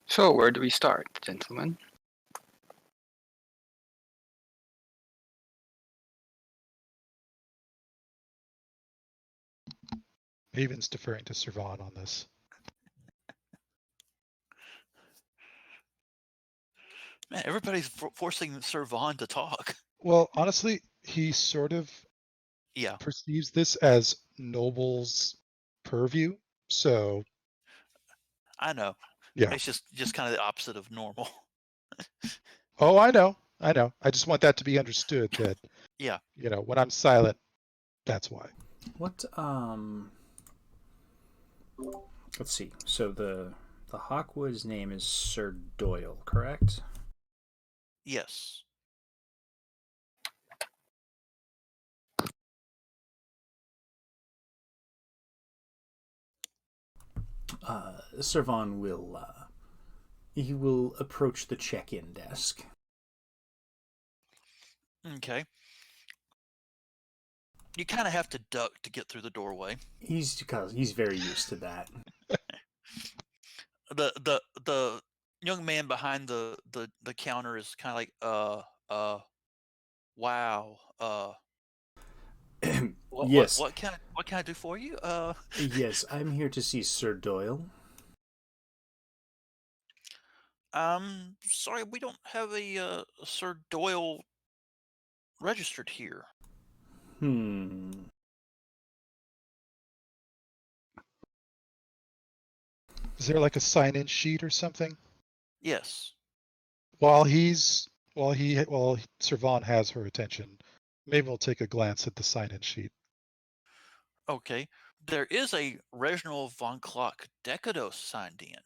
So, where do we start, gentlemen? Maven's deferring to Sir Vaughn on this. Man, everybody's forcing Sir Vaughn to talk. Well, honestly, he sort of Yeah, perceives this as Noble's purview. So I know. yeah. It's just kind of the opposite of normal. Oh, I know. I just want that to be understood that, Yeah. when I'm silent, that's why. What let's see. So the Hawkwood's name is Sir Doyle, correct? Yes. Sir Vaughn will he will approach the check-in desk. Okay. You kind of have to duck to get through the doorway. He's very used to that. The young man behind the counter is kind of like wow Yes. what can I do for you? Yes, I'm here to see Sir Doyle. Sorry, we don't have a Sir Doyle registered here. Is there like a sign-in sheet or something? Yes. While Sir Vaughn has her attention, maybe we'll take a glance at the sign-in sheet. Okay. There is a Reginald von Clock Decados signed in.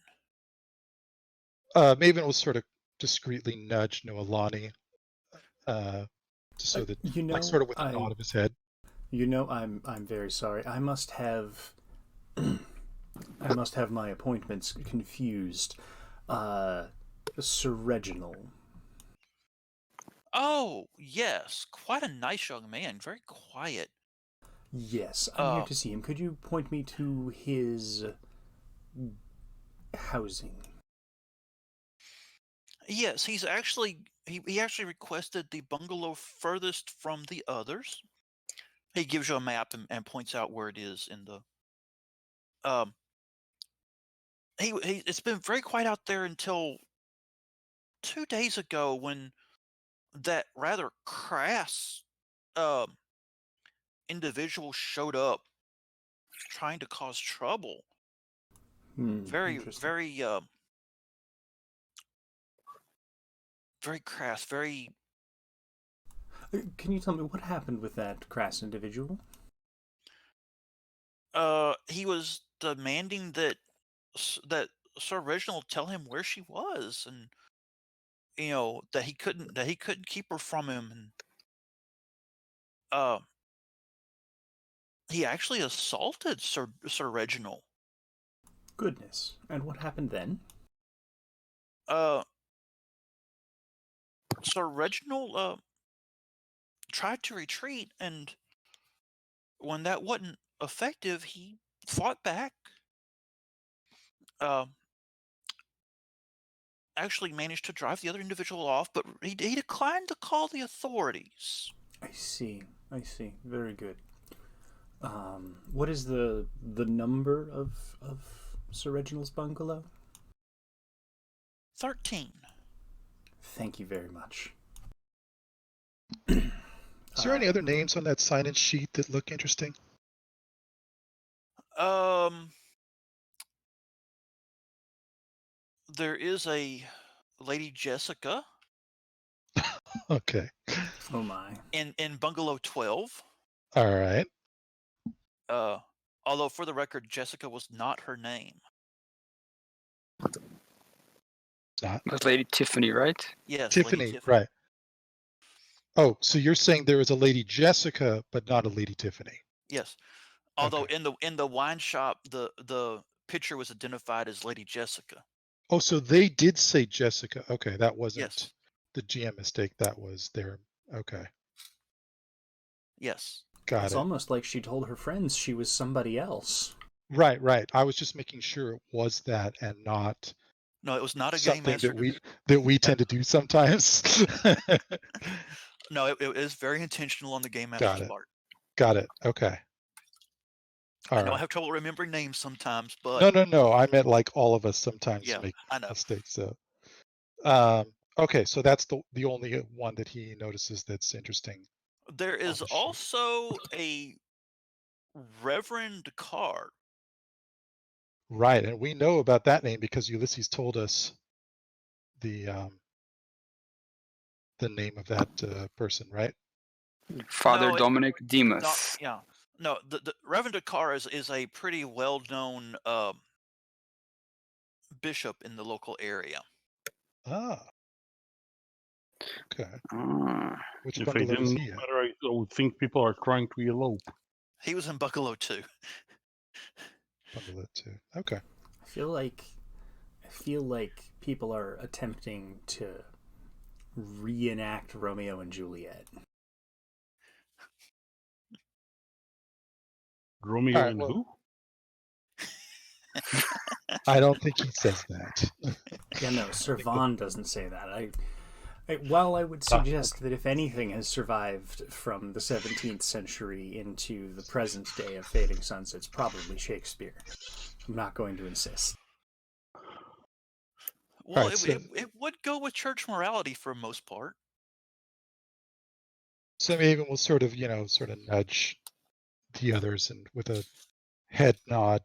Maven will sort of discreetly nudge Noelani, so that, sort of with a nod of his head. I'm very sorry. I must have my appointments confused. Sir Reginal. Oh, yes. Quite a nice young man. Very quiet. Yes, I'm here to see him. Could you point me to his housing? Yes, he actually requested the bungalow furthest from the others. He gives you a map and points out where it is in the he it's been very quiet out there until 2 days ago when that rather crass individual showed up trying to cause trouble. Very very crass, very. Can you tell me what happened with that crass individual? He was demanding that Sir Reginald tell him where she was, and that he couldn't keep her from him, and he actually assaulted Sir Reginald. Goodness. And what happened then? Sir Reginald tried to retreat, and when that wasn't effective, he fought back. Actually managed to drive the other individual off, but he declined to call the authorities. I see. Very good. What is the number of Sir Reginald's bungalow? 13. Thank you very much. Is there any other names on that sign-in sheet that look interesting? There is a Lady Jessica. Okay. Oh my. In bungalow 12. All right. Although for the record, Jessica was not her name. Not. That's Lady Tiffany, right? Yes, Tiffany, Lady Tiffany. right. Oh, so you're saying there is a Lady Jessica, but not a Lady Tiffany? Yes. Although Okay. in the wine shop, the picture was identified as Lady Jessica. Oh, so they did say Jessica. Okay, that wasn't Yes. the GM mistake. That was their. Okay. Yes. Got It's it. almost like she told her friends she was somebody else. Right. I was just making sure it was that and not. No, it was not a game something master. that we tend to do sometimes. No, it is very intentional on the game master's part. Got it. Okay. I know I have trouble remembering names sometimes, but No. I meant like all of us sometimes make I know. mistakes. So, okay, so that's the only one that he notices that's interesting. There is the sheet. also a Reverend Carr. Right, and we know about that name because Ulysses told us the name of that person, right? Father No, Dominic Dimas. yeah. No, the Reverend Carr is a pretty well-known bishop in the local area. Ah. Okay. Ah. Which If I bungalow is didn't he know at? better, I would think people are trying to elope. He was in Buccalo too. Bungalow 2. Okay. I feel like people are attempting to reenact Romeo and Juliet. Romeo All right, and well- who? I don't think he says that. Yeah, no, Sir Vaughn doesn't say that. While I would suggest that if anything has survived from the 17th century into the present day of Fading Suns, it's probably Shakespeare. I'm not going to insist. Well, Right, it would go with church morality for most part. So Maven will sort of nudge the others and with a head nod,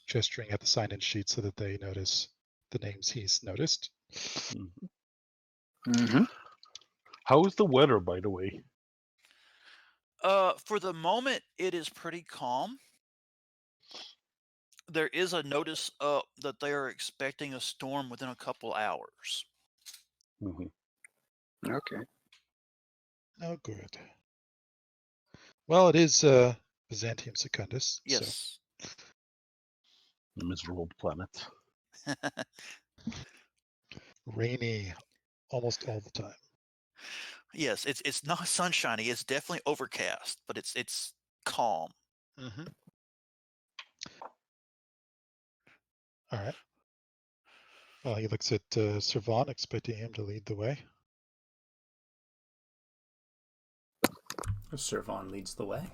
gesturing at the sign-in sheet so that they notice the names he's noticed. Mm-hmm. How is the weather, by the way? For the moment, it is pretty calm. There is a notice that they are expecting a storm within a couple hours. Mm-hmm. Okay. Oh, good. Well, it is Byzantium Secundus. Yes. So. Miserable planet. Rainy almost all the time. Yes, it's not sunshiny. It's definitely overcast, but it's calm. Mm-hmm. All right. Well, he looks at Sir Vaughn, expecting him to lead the way. Sir Vaughn leads the way.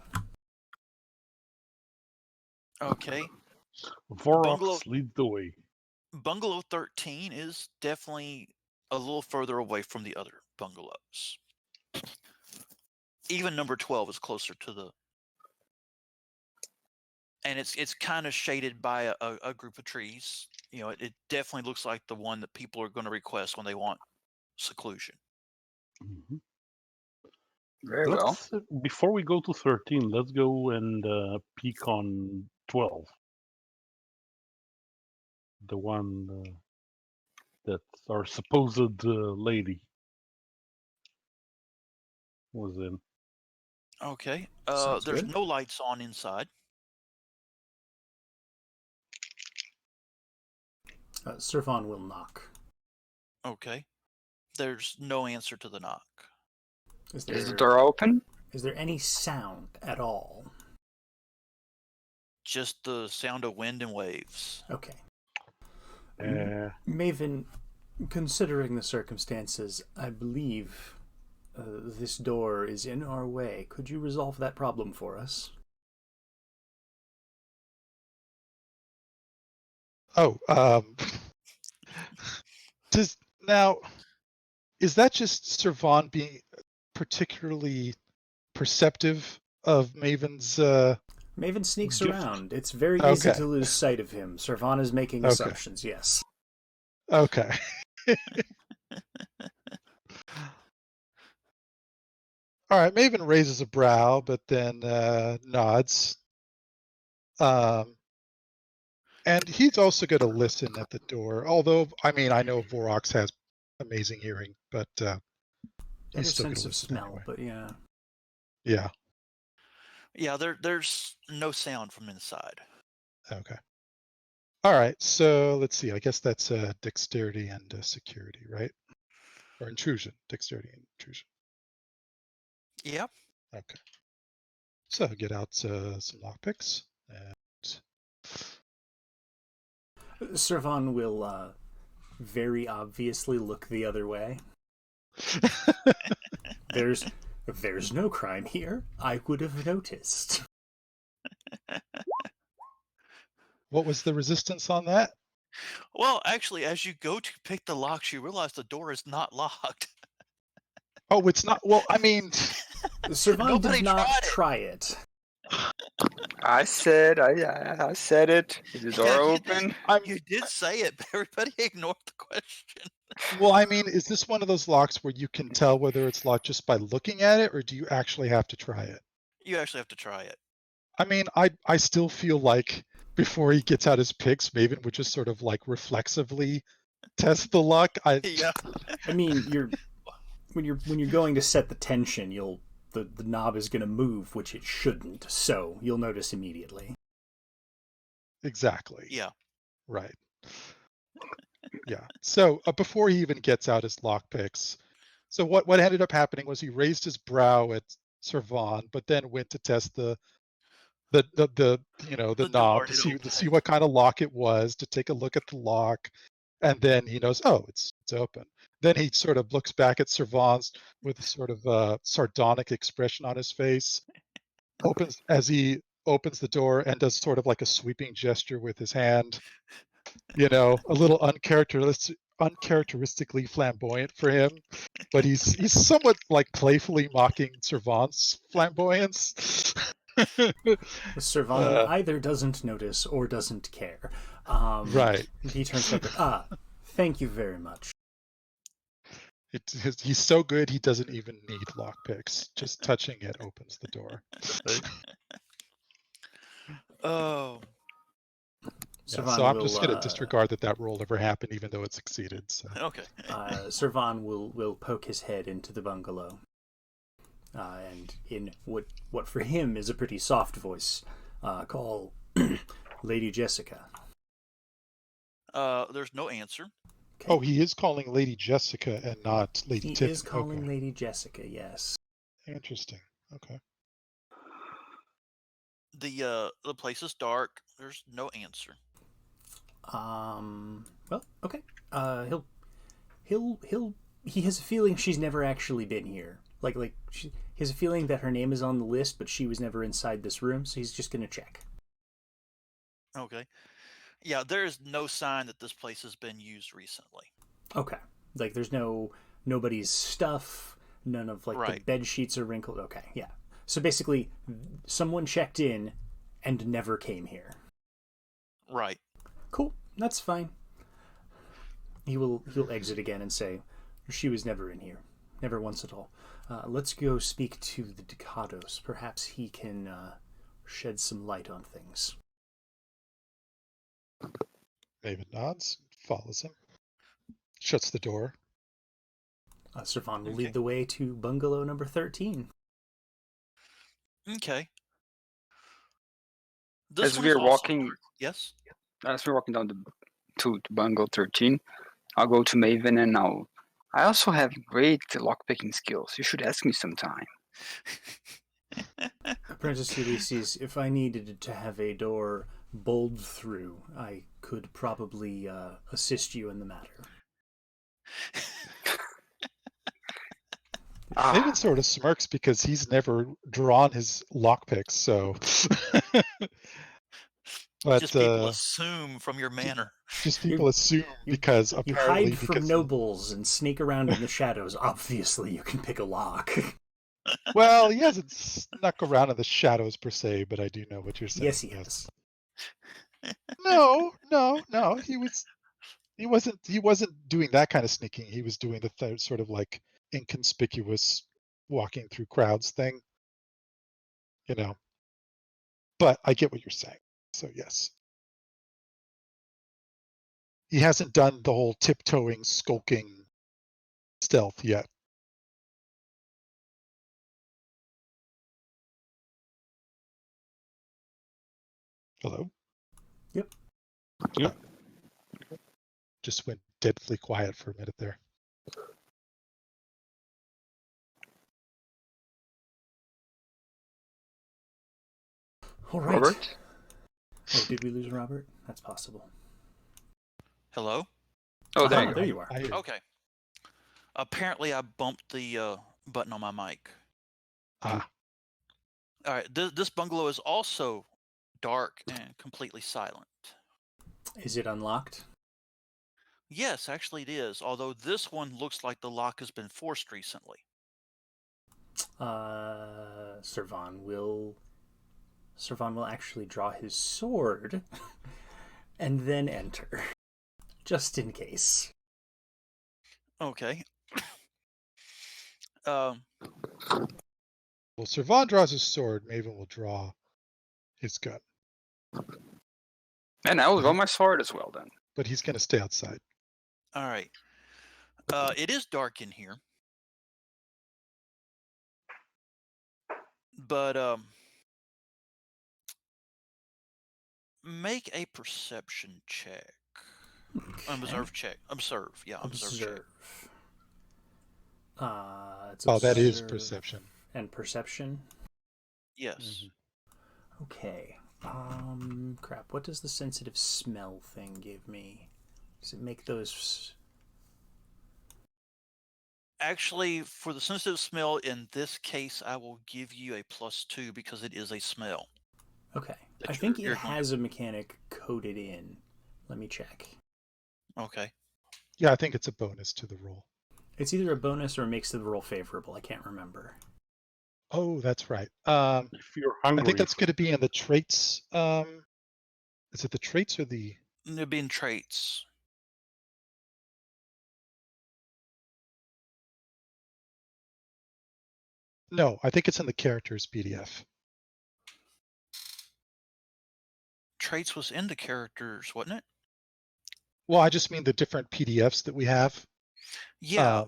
Okay. Vorox leads the way. Bungalow 13 is definitely a little further away from the other bungalows. Even number 12 is closer to the... And it's kind of shaded by a group of trees. You know, it definitely looks like the one that people are going to request when they want seclusion. Mm-hmm. Very well. Before we go to 13, let's go and peek on 12. The one that our supposed lady was in. Okay. Sounds There's good. no lights on inside. Sir Vaughn will knock. Okay. There's no answer to the knock. Is the door open? Is there any sound at all? Just the sound of wind and waves. Okay. Mm-hmm. Maven, considering the circumstances, I believe this door is in our way. Could you resolve that problem for us? Oh, is that just Sir Vaughn being particularly perceptive of Maven's Maven sneaks gift? around. It's very easy to lose sight of him. Sir Vaughn is making assumptions, yes. Okay. All right, Maven raises a brow, but then nods. And he's also going to listen at the door. Although, I mean, I know Vorox has amazing hearing, but he's still going sense to of listen smell, anyway. but yeah. Yeah. Yeah, there's no sound from inside. Okay. All right. So let's see. I guess that's dexterity and security, right? Or intrusion. Dexterity and intrusion. Yep. Okay. So get out some lockpicks. And Sir Vaughn will very obviously look the other way. There's no crime here. I would have noticed. What was the resistance on that? Well, actually, as you go to pick the locks, you realize the door is not locked. Oh, it's not. Well, I mean, Servan Nobody did not tried it. try it. I said it. Is the door Yeah, open? You did say it, but everybody ignored the question. Well, I mean, is this one of those locks where you can tell whether it's locked just by looking at it, or do you actually have to try it? You actually have to try it. I mean, I still feel like before he gets out his picks, Maven would just sort of like reflexively test the luck. Yeah. I mean, when you're going to set the tension, the knob is going to move, which it shouldn't. So you'll notice immediately. Exactly. Yeah. Right. Yeah. So before he even gets out his lockpicks, so what ended up happening was he raised his brow at Servan, but then went to test the The knob door, to it see opened. what kind of lock it was, to take a look at the lock, and then he knows, oh, it's open. Then he sort of looks back at Servan's with a sort of sardonic expression on his face, he opens the door and does sort of like a sweeping gesture with his hand, a little uncharacteristically flamboyant for him, but he's somewhat like playfully mocking Servan's flamboyance. Servan either doesn't notice or doesn't care. Right. He turns back. Thank you very much. He's so good he doesn't even need lockpicks. Just touching it opens the door. Oh. Yeah, so I'm just going to disregard that roll ever happened, even though it succeeded. So. Okay. Servan will poke his head into the bungalow, and in what for him is a pretty soft voice, call Lady Jessica. There's no answer. Okay. Oh, he is calling Lady Jessica and not Lady Tiffany. He is calling Lady Jessica, yes. Interesting. Okay. The place is dark. There's no answer. Well, okay. He has a feeling she's never actually been here. He has a feeling that her name is on the list, but she was never inside this room, so he's just gonna check. Okay. Yeah, there is no sign that this place has been used recently. Okay. There's nobody's stuff, none of the bed sheets are wrinkled. Okay, yeah. So basically, someone checked in and never came here. Right. Cool. That's fine. He'll exit again and say, she was never in here. Never once at all. Let's go speak to the Ducados. Perhaps he can shed some light on things. Maven nods, follows him, shuts the door. Servan will lead the way to bungalow number 13. Okay. As we're walking, yes. As we're walking down to bungalow 13, I'll go to Maven and I also have great lockpicking skills. You should ask me sometime. Apprentice Ulysses, if I needed to have a door bowled through, I could probably assist you in the matter. Maven sort of smirks because he's never drawn his lockpicks, so. But just people assume from your manner. Just people assume because apparently you hide from nobles and sneak around in the shadows. Obviously, you can pick a lock. Well, he hasn't snuck around in the shadows per se, but I do know what you're saying. Yes, he has. No. He wasn't doing that kind of sneaking. He was doing the sort of like inconspicuous walking through crowds thing. But I get what you're saying. So yes. He hasn't done the whole tiptoeing, skulking stealth yet. Hello? Yep. Just went deadly quiet for a minute there. All right. Robert? Oh, did we lose Robert? That's possible. Hello? Oh, there you are. Okay. Apparently, I bumped the button on my mic. Ah. All right. This bungalow is also dark and completely silent. Is it unlocked? Yes, actually it is. Although this one looks like the lock has been forced recently. Servan will actually draw his sword and then enter, just in case. Okay. Well, Servan draws his sword. Maven will draw his gun. And I will draw my sword as well then. But he's going to stay outside. All right. It is dark in here. But make a perception check. Okay. Observe check. Observe. Yeah, observe check. It's That is observe perception. and perception. Yes. Okay. Crap. What does the sensitive smell thing give me? Does it make those? Actually, for the sensitive smell, in this case, I will give you a +2 because it is a smell. Okay. That I think it has a mechanic coded in. Let me check. Okay. Yeah, I think it's a bonus to the roll. It's either a bonus or it makes the roll favorable. I can't remember. Oh, that's right. If you're hungry, I think that's going to be in the traits. Is it the traits or the? It'd be in traits. No, I think it's in the characters PDF. Traits was in the characters, wasn't it? Well, I just mean the different PDFs that we have. Yeah.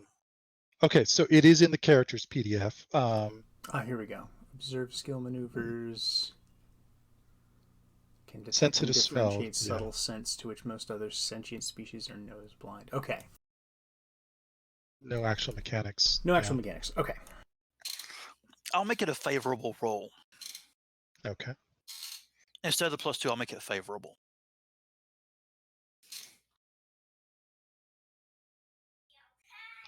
Okay, so it is in the characters PDF. Here we go. Observe skill maneuvers. Can detect Sensitive and smell, differentiate subtle yeah. scents to which most other sentient species are nose blind. Okay. No actual mechanics. No actual mechanics. Okay. I'll make it a favorable roll. Okay. Instead of the +2, I'll make it favorable.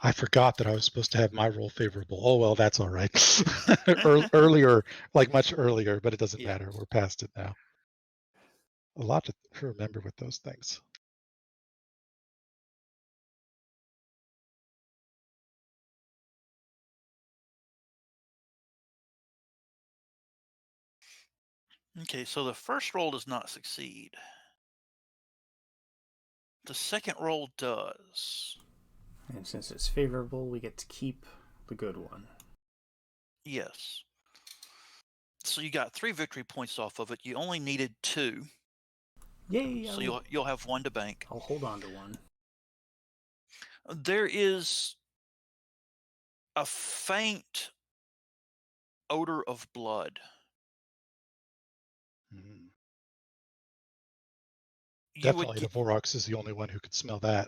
I forgot that I was supposed to have my roll favorable. Oh, well, that's all right. Earlier, like much earlier, but it doesn't matter. We're past it now. A lot to remember with those things. Okay, so the first roll does not succeed. The second roll does. And since it's favorable, we get to keep the good one. Yes. So you got 3 victory points off of it. You only needed 2. Yay! So you'll have 1 to bank. I'll hold on to one. There is a faint odor of blood. Definitely, the Vorox is the only one who could smell that.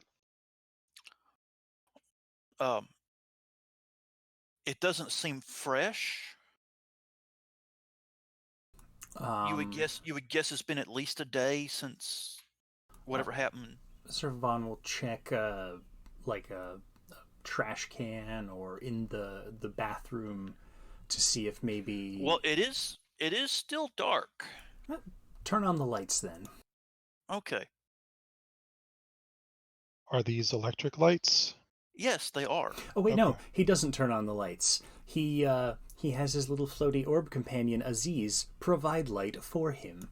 It doesn't seem fresh. You would guess it's been at least a day since whatever happened. Sir Vaughn will check like a trash can or in the bathroom to see if maybe. Well, it is still dark. Turn on the lights then. Okay. Are these electric lights? Yes, they are. Oh wait, no, he doesn't turn on the lights. He has his little floaty orb companion Aziz provide light for him.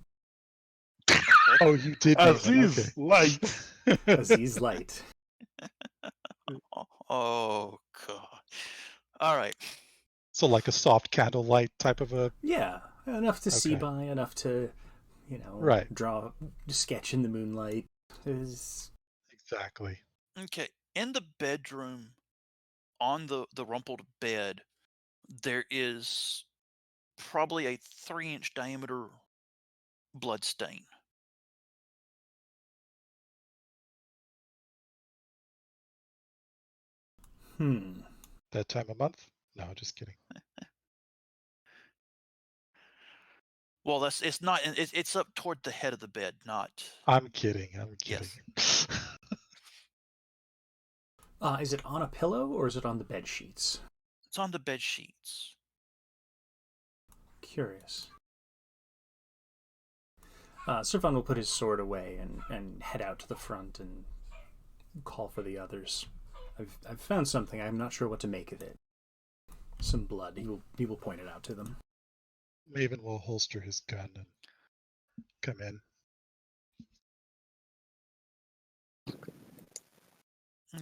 Okay. Oh, you did. Aziz light. Aziz light. Oh god. All right. So like a soft candlelight type of a. Yeah, enough to see by, enough to, right. draw, sketch in the moonlight. Exactly. Okay. In the bedroom, on the rumpled bed, there is probably a 3-inch diameter blood stain. That time of month? No, just kidding. Well, it's not. It's up toward the head of the bed, not. I'm kidding. Yes. Is it on a pillow or is it on the bed sheets? It's on the bed sheets. Curious. Servan will put his sword away and head out to the front and call for the others. I've found something. I'm not sure what to make of it. some blood. He will point it out to them. Maven will holster his gun and come in. Okay.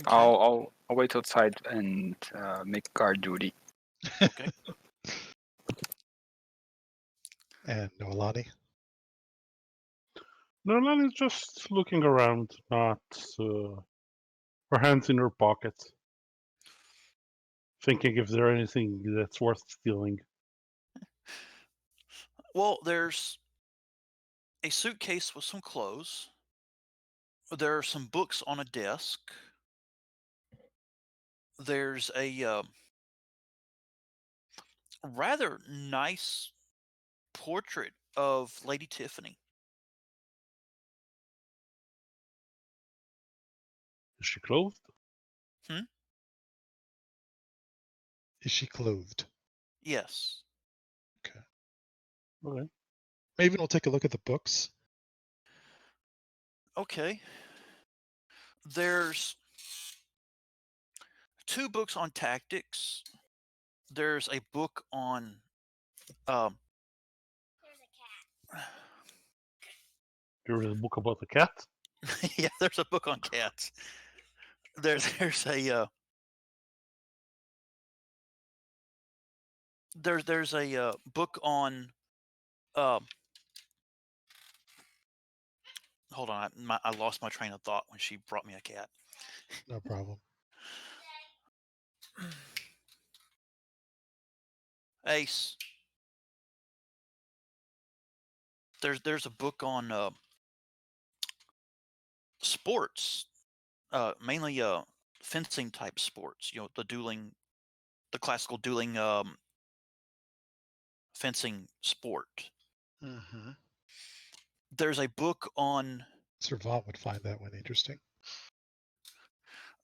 I'll wait outside and make guard duty. Okay. And Noelani? Nolan is just looking around, not her hands in her pockets, thinking if there's anything that's worth stealing. Well, there's a suitcase with some clothes. There are some books on a desk. There's a rather nice portrait of Lady Tiffany. Is she clothed? Is she clothed? Yes. Okay. Maven will take a look at the books. Okay. There's 2 books on tactics. There's a book on um There's a cat. There is a book about the cat. yeah, there's a book on cats. There's a book on hold on, I lost my train of thought when she brought me a cat. No problem. Ace. There's a book on sports, mainly fencing type sports. You know, the classical dueling fencing sport. Mm-hmm. There's a book on Sir Vaughn would find that one interesting.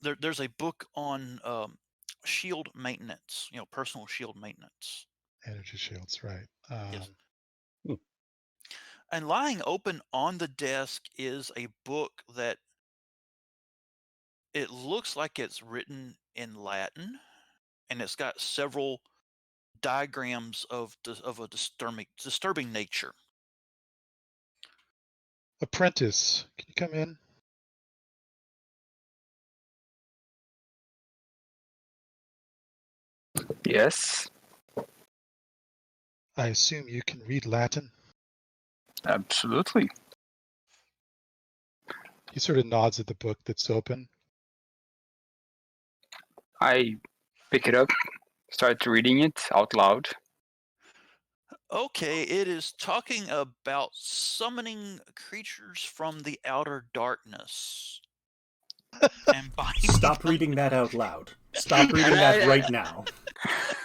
there's a book on shield maintenance. You know, personal shield maintenance. Energy shields, right. Yes. And lying open on the desk is a book that it looks like it's written in Latin, and it's got several diagrams of a disturbing nature. Apprentice, can you come in? Yes, I assume you can read Latin. absolutely. He sort of nods at the book that's open. I pick it up, start reading it out loud. Okay, it is talking about summoning creatures from the outer darkness. And binding Stop them. reading that out loud. Stop reading that right now.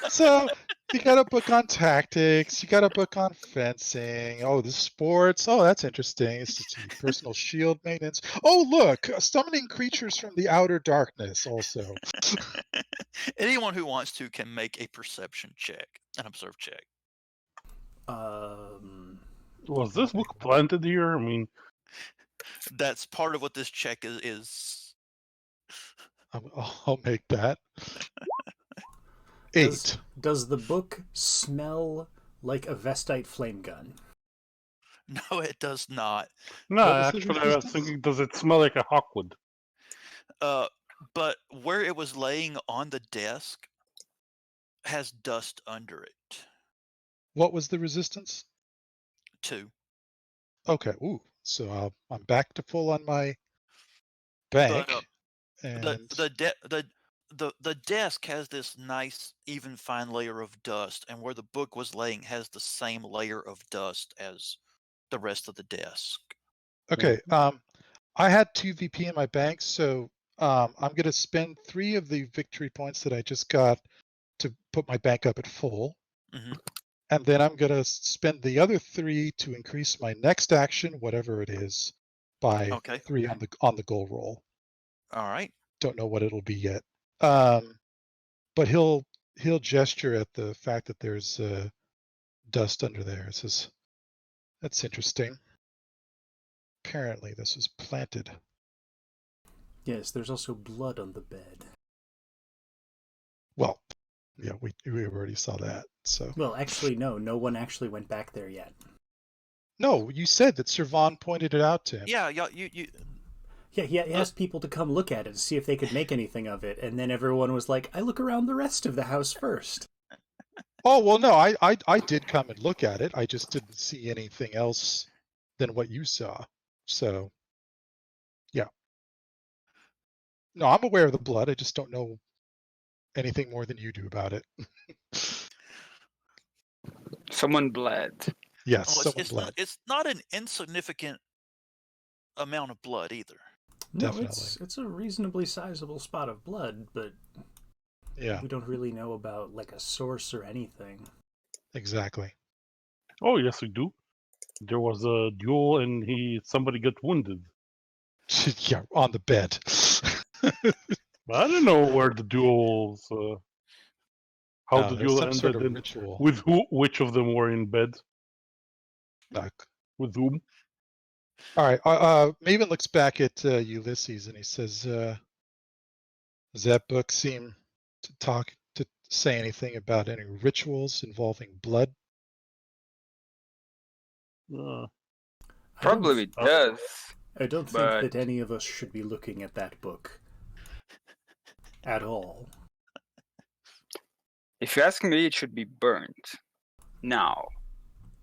So you got a book on tactics. You got a book on fencing. Oh, the sports. Oh, that's interesting. It's just personal shield maintenance. Oh, look, summoning creatures from the outer darkness also. Anyone who wants to can make a perception check, an observe check. Was this book planted here? I mean, That's part of what this check is. I'll make that. 8. Does the book smell like a Vestite flame gun? No, it does not. no, What was the actually, I was resistance? thinking, does it smell like a Hawkwood? But where it was laying on the desk has dust under it. What was the resistance? 2. Okay. Ooh. So I'm back to full on my bank. But the desk has this nice, even, fine layer of dust, and where the book was laying has the same layer of dust as the rest of the desk. Okay. I had 2 VP in my bank, so I'm going to spend 3 of the victory points that I just got to put my bank up at full. Mm-hmm. And then I'm going to spend the other 3 to increase my next action, whatever it is, by 3 on the goal roll. All right. Don't know what it'll be yet. But he'll gesture at the fact that there's dust under there. It says, "That's interesting. Apparently, this was planted." Yes, there's also blood on the bed. Well, Yeah, we already saw that. So Well, actually, no. No one actually went back there yet. no, you said that Sir Vaughn pointed it out to him. Yeah, you. Yeah, he asked people to come look at it to see if they could make anything of it, and then everyone was like, I look around the rest of the house first. Oh well, no, I did come and look at it. I just didn't see anything else than what you saw. So yeah, no, I'm aware of the blood. I just don't know anything more than you do about it. Someone bled. Yes, Oh, someone bled. it's not an insignificant amount of blood either. No, Definitely. it's a reasonably sizable spot of blood, but Yeah, we don't really know about like a source or anything. exactly. Oh yes, we do. There was a duel and somebody got wounded. Yeah, on the bed. But I don't know where the duels, how the There's duel some sort ended, of and ritual. with which of them were in bed, with whom. All right. Maven looks back at Ulysses and he says, "Does that book seem to say anything about any rituals involving blood?" Uh, Probably it does. I don't think But that any of us should be looking at that book at all. if you ask me, it should be burnt. Now,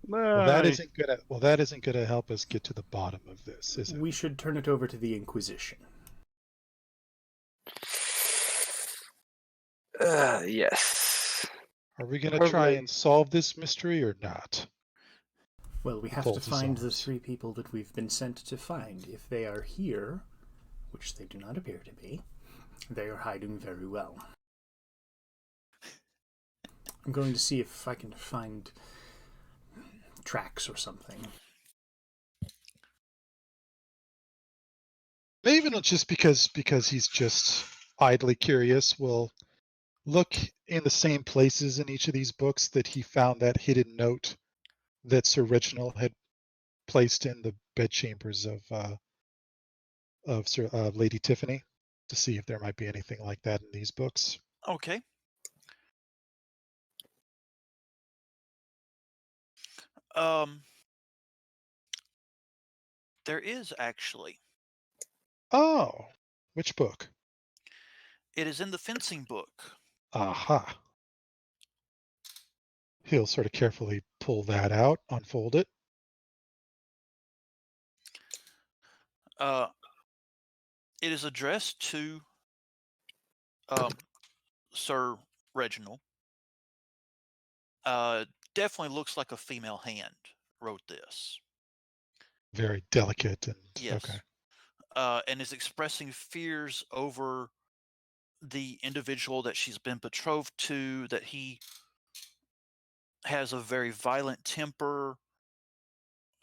Well, that I- isn't gonna help us get to the bottom of this, is it? We should turn it over to the Inquisition. yes. Are we gonna try Probably. and solve this mystery or not? Well, we have Both to find the sides. 3 people that we've been sent to find. If they are here, which they do not appear to be, they are hiding very well. I'm going to see if I can find tracks or something. Maven, just because he's just idly curious, will look in the same places in each of these books that he found that hidden note that Sir Reginal had placed in the bedchambers of Lady Tiffany, to see if there might be anything like that in these books. Okay. Um, there is actually. Oh, which book? It is in the fencing book. Aha. He'll sort of carefully pull that out, unfold it. It is addressed to Sir Reginal. Definitely looks like a female hand wrote this. Very delicate and Yes. okay. And is expressing fears over the individual that she's been betrothed to, that he has a very violent temper,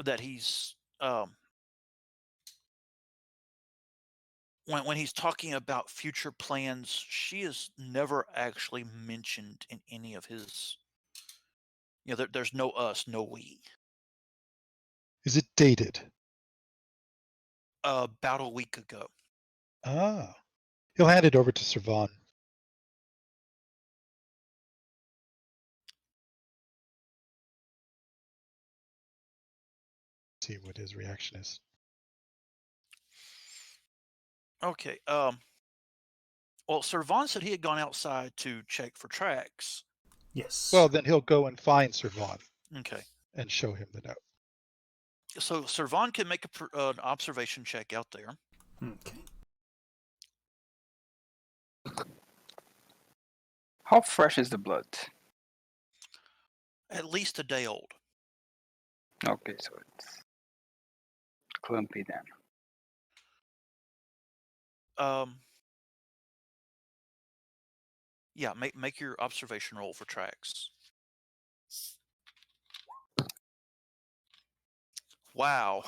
that he's when he's talking about future plans, she is never actually mentioned in any of his. There's no us, no we. Is it dated? About a week ago. Ah. He'll hand it over to Sir Vaughn. See what his reaction is. Okay. Well, Sir Vaughn said he had gone outside to check for tracks. Yes. Well, then he'll go and find Sir Vaughn Okay. and show him the note. So Sir Vaughn can make an observation check out there. Okay. How fresh is the blood? At least a day old. Okay, so it's clumpy then. Yeah, make your observation roll for tracks. Wow.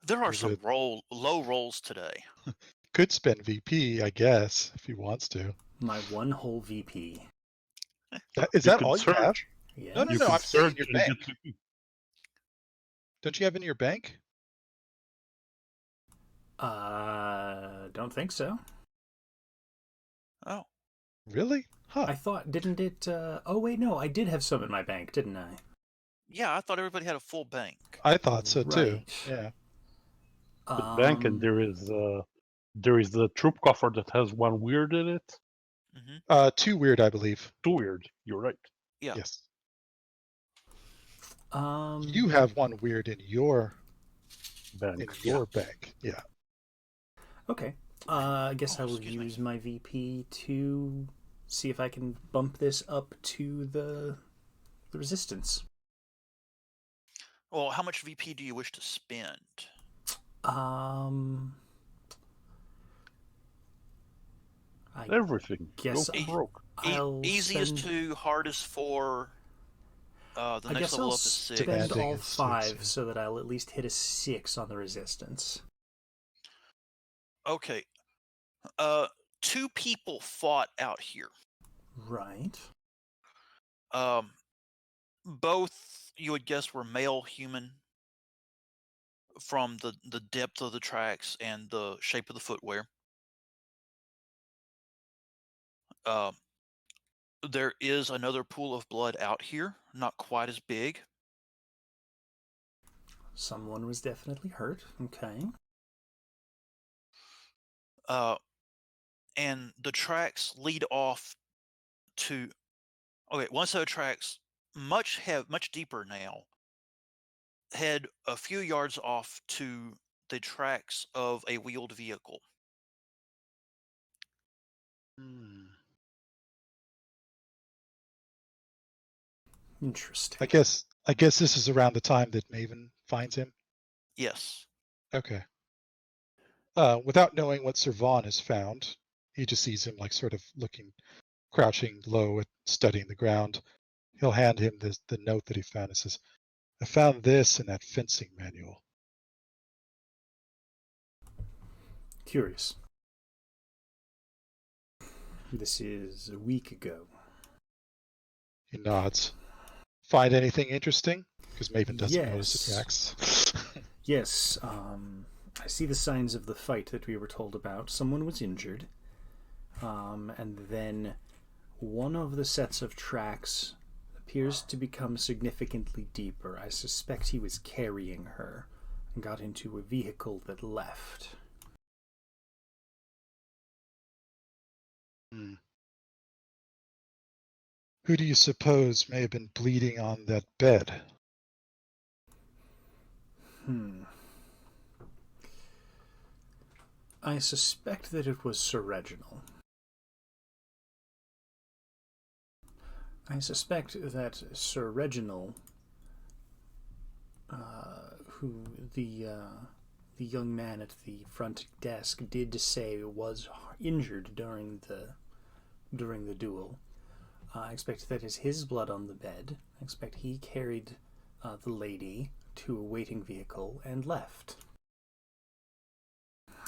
There are Is some it- low rolls today. Could spend VP, I guess, if he wants to. My one whole VP. Is You that could all you have? search. Yes. No, You I'm could saying search your and bank. get VP. Don't you have in your bank? Don't think so. Oh. Really? Huh. I thought, didn't it? Oh wait, no, I did have some in my bank, didn't I? Yeah, I thought everybody had a full bank. I thought so too. Right. Yeah. The bank, and there is the troop coffer that has one weird in it. Hmm. Too weird, I believe. Too weird. You're right. Yeah. Yes. Um, You have one weird in your Bank. bank. Yeah. Okay. I guess Oh, I will excuse me. use my VP to see if I can bump this up to the resistance. Well, how much VP do you wish to spend? I Everything. guess Go broke. I'll Easiest spend. to hardest for. The I next guess level I'll up is 6. spend Demanding all is 6, 5 yeah. so that I'll at least hit a 6 on the resistance. Okay. 2 people fought out here. Right. Both you would guess were male human from the depth of the tracks and the shape of the footwear. There is another pool of blood out here, not quite as big. Someone was definitely hurt. Okay. And the tracks lead off to. Okay, one set of tracks, much deeper now, head a few yards off to the tracks of a wheeled vehicle. Interesting. I guess this is around the time that Maven finds him. Yes. Okay. Without knowing what Sir Vaughn has found, he just sees him like sort of crouching low, studying the ground. He'll hand him the note that he found. It says, "I found this in that fencing manual." Curious. This is a week ago. He nods. Find anything interesting? Because Maven doesn't notice Yes. attacks. Yes, I see the signs of the fight that we were told about. Someone was injured. And then one of the sets of tracks appears to become significantly deeper. I suspect he was carrying her and got into a vehicle that left. Who do you suppose may have been bleeding on that bed? I suspect that it was Sir Reginal. I suspect that Sir Reginal, who the young man at the front desk did say was injured during the duel. I expect that is his blood on the bed. I expect he carried the lady to a waiting vehicle and left.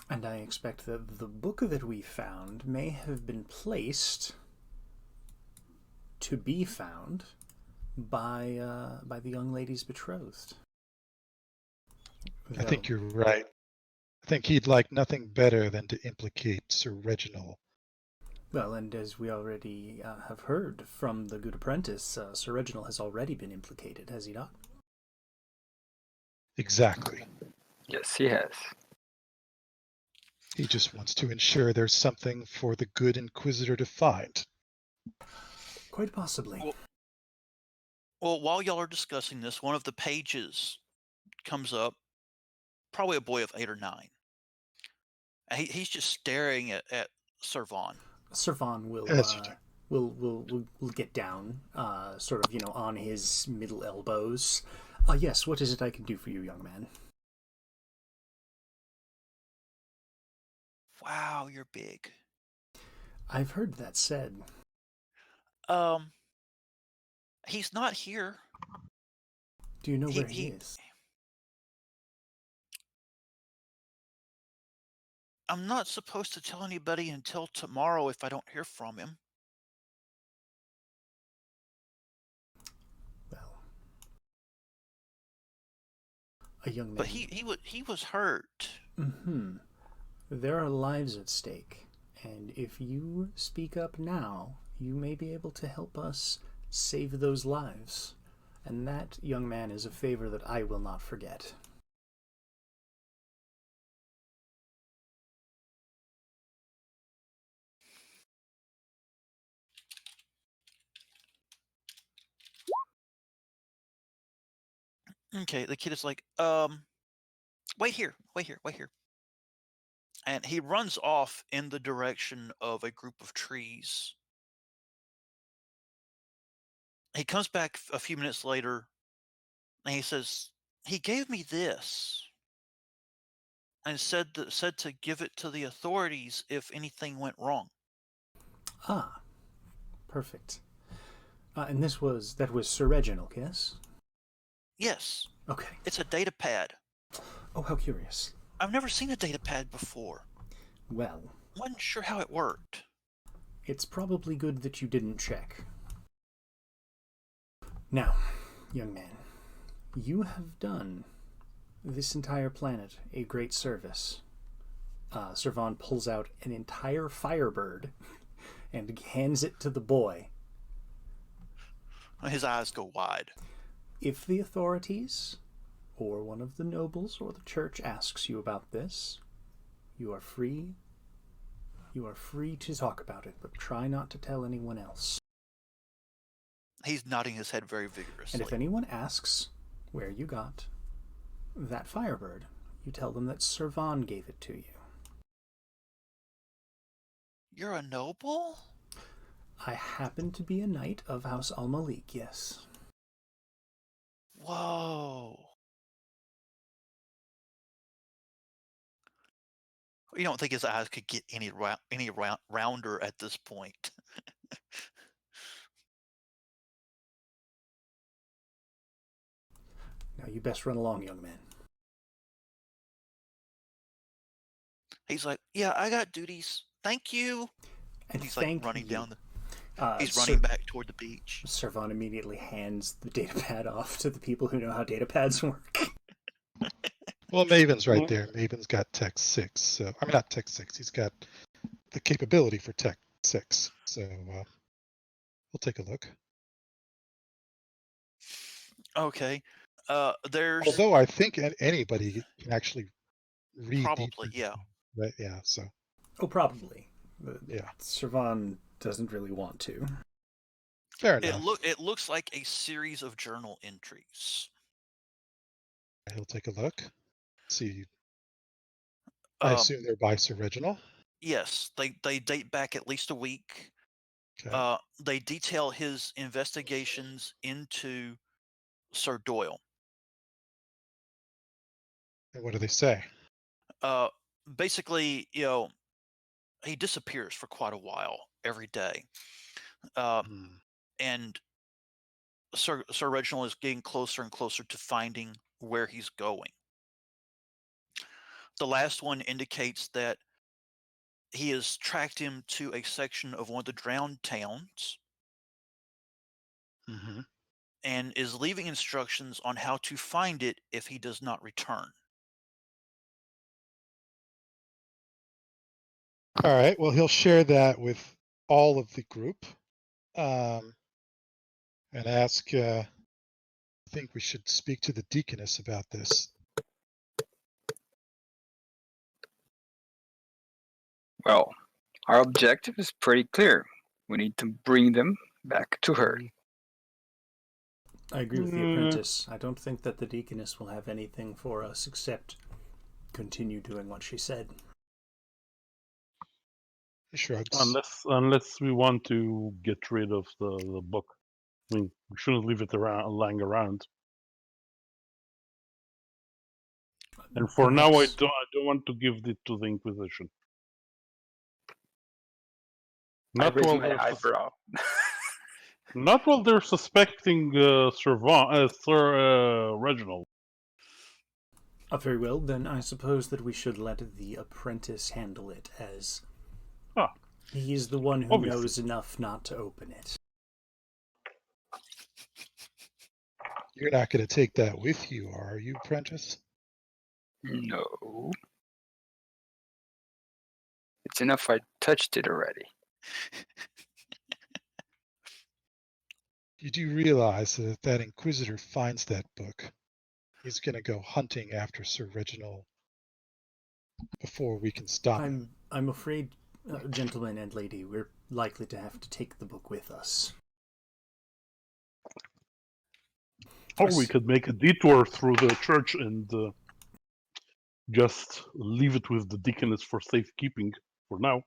And I expect that the book that we found may have been placed to be found by the young lady's betrothed. I think you're right. I think he'd like nothing better than to implicate Sir Reginald. Well, and as we already have heard from the good apprentice, Sir Reginald has already been implicated, has he not? Exactly. Yes, he has. He just wants to ensure there's something for the good Inquisitor to find. Quite possibly. Well, while y'all are discussing this, one of the pages comes up, probably a boy of 8 or 9. And he's just staring at Sir Vaughn. Sir Vaughn will As you do. will get down, sort of, on his middle elbows. Yes, what is it I can do for you, young man? Wow, you're big. I've heard that said. He's not here. Do you know where he is? I'm not supposed to tell anybody until tomorrow if I don't hear from him. Well, a young man. But he was hurt. There are lives at stake, And if you speak up now, you may be able to help us save those lives. And that, young man, is a favor that I will not forget. Okay, the kid is like, wait here, wait here, wait here. And he runs off in the direction of a group of trees. He comes back a few minutes later and he says, he gave me this and said to give it to the authorities if anything went wrong. Ah, perfect. And that was Sir Reginal, yes? Yes, Okay. it's a data pad. Oh, how curious. I've never seen a data pad before. Well, Wasn't sure how it worked. it's probably good that you didn't check. Now, young man, you have done this entire planet a great service. Sir Vaughn pulls out an entire Firebird and hands it to the boy. His eyes go wide. If the authorities, or one of the nobles or the church asks you about this, you are free. You are free to talk about it, but try not to tell anyone else. He's nodding his head very vigorously. And if anyone asks where you got that Firebird, you tell them that Sir Vaughn gave it to you. You're a noble? I happen to be a knight of House Al-Malik, yes. Whoa. You don't think his eyes could get any rounder at this point? Now you best run along, young man. He's like, yeah, I got duties. Thank you. And He's like thank running you. down the. He's running back toward the beach. Sir Vaughn immediately hands the datapad off to the people who know how datapads work. Well, Maven's right there. Maven's got Tech 6. So, I mean, not Tech 6. He's got the capability for Tech 6. So we'll take a look. Okay. There's Although I think anybody can actually read probably, these. yeah. Right? Yeah. So. Oh, probably. Yeah. Sir Vaughn doesn't really want to. Fair enough. It looks like a series of journal entries. He'll take a look. See. I assume they're by Sir Reginal. Yes, they date back at least a week. Okay. They detail his investigations into Sir Doyle. And what do they say? Basically, he disappears for quite a while every day. And Sir Reginald is getting closer and closer to finding where he's going. The last one indicates that he has tracked him to a section of one of the drowned towns and is leaving instructions on how to find it if he does not return. All right. Well, he'll share that with all of the group and ask, I think we should speak to the deaconess about this. Well, our objective is pretty clear. We need to bring them back to her. I agree with the apprentice. I don't think that the deaconess will have anything for us except continue doing what she said. He shrugs. Unless we want to get rid of the book. I mean, we shouldn't leave it lying around. And for now, I don't want to give it to the Inquisition. Not I raise my eyebrow. Not while they're suspecting Sir Reginald. Very well, then I suppose that we should let the apprentice handle it, as he's the one who knows enough not to open it. You're not going to take that with you, are you, apprentice? No. It's enough I touched it already. You do realize that if that Inquisitor finds that book, he's going to go hunting after Sir Reginal before we can stop him. I'm afraid, gentlemen and lady, we're likely to have to take the book with us. Or we could make a detour through the church and just leave it with the deaconess for safekeeping for now.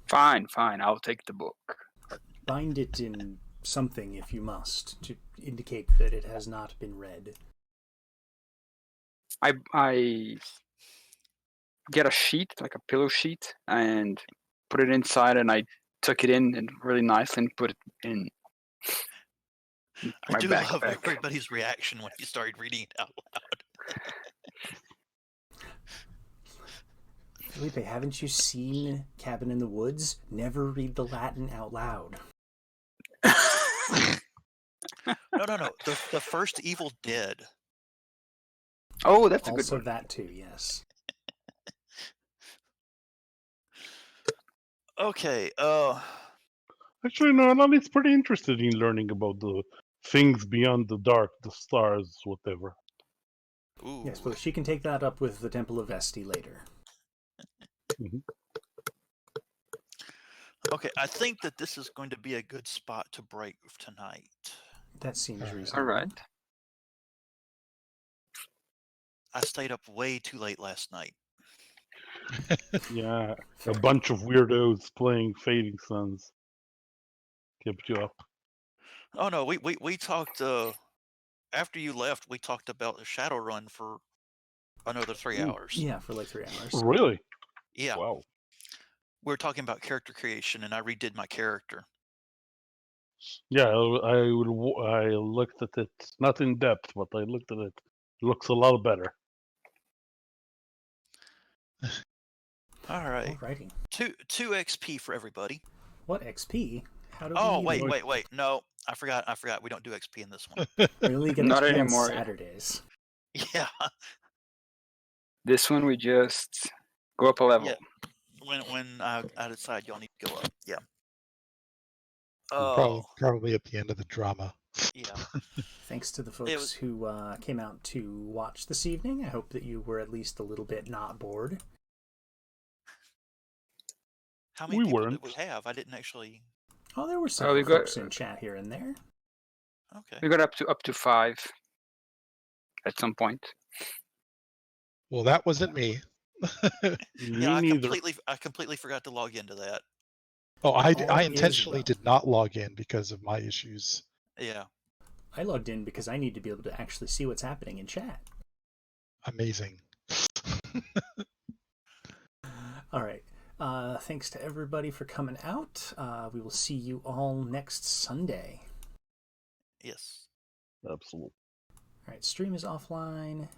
Fine, I'll take the book. Bind it in something if you must, to indicate that it has not been read. I get a sheet, like a pillow sheet, and put it inside, and I tuck it in and really nicely and put it in I my do love backpack. everybody's reaction when you started reading it out loud. Felipe, haven't you seen Cabin in the Woods? Never read the Latin out loud. No. The first Evil Dead. Oh, that's a good Also one. that too, yes. Okay, Actually, no, Nani's pretty interested in learning about the things beyond the dark, the stars, whatever. ooh. Yes, but she can take that up with the Temple of Vesti later. Okay, I think that this is going to be a good spot to break tonight. That seems All right. reasonable. All right. I stayed up way too late last night. Yeah, Fair. a bunch of weirdos playing Fading Suns kept you up. Oh no, we talked after you left. We talked about the Shadowrun for another 3 Ooh. hours. Yeah, for like 3 hours. Really? Yeah, Wow. we were talking about character creation, and I redid my character. Yeah, I looked at it, not in depth, but I looked at it. It looks a lot better. All right, Alrighty. two XP for everybody. What XP? How do Oh we wait, no, I forgot. We don't do XP in this one. We only get Not XP on anymore. Saturdays. Yeah, This one we just go up a level. yeah. When I decide y'all need to go up. Yeah. Oh, Probably at the end of the drama. yeah. Thanks to the folks who came out to watch this evening. I hope that you were at least a little bit not bored. How many We people weren't. did we have? I didn't actually. Oh, there were several we got- folks in chat here and there. Okay. We got up to 5 at some point. Well, that wasn't me. Me Yeah, neither. I completely forgot to log into that. Oh, All I is intentionally well. did not log in because of my issues. Yeah. I logged in because I need to be able to actually see what's happening in chat. Amazing. All right. Thanks to everybody for coming out. We will see you all next Sunday. Yes. Absolutely. All right. Stream is offline.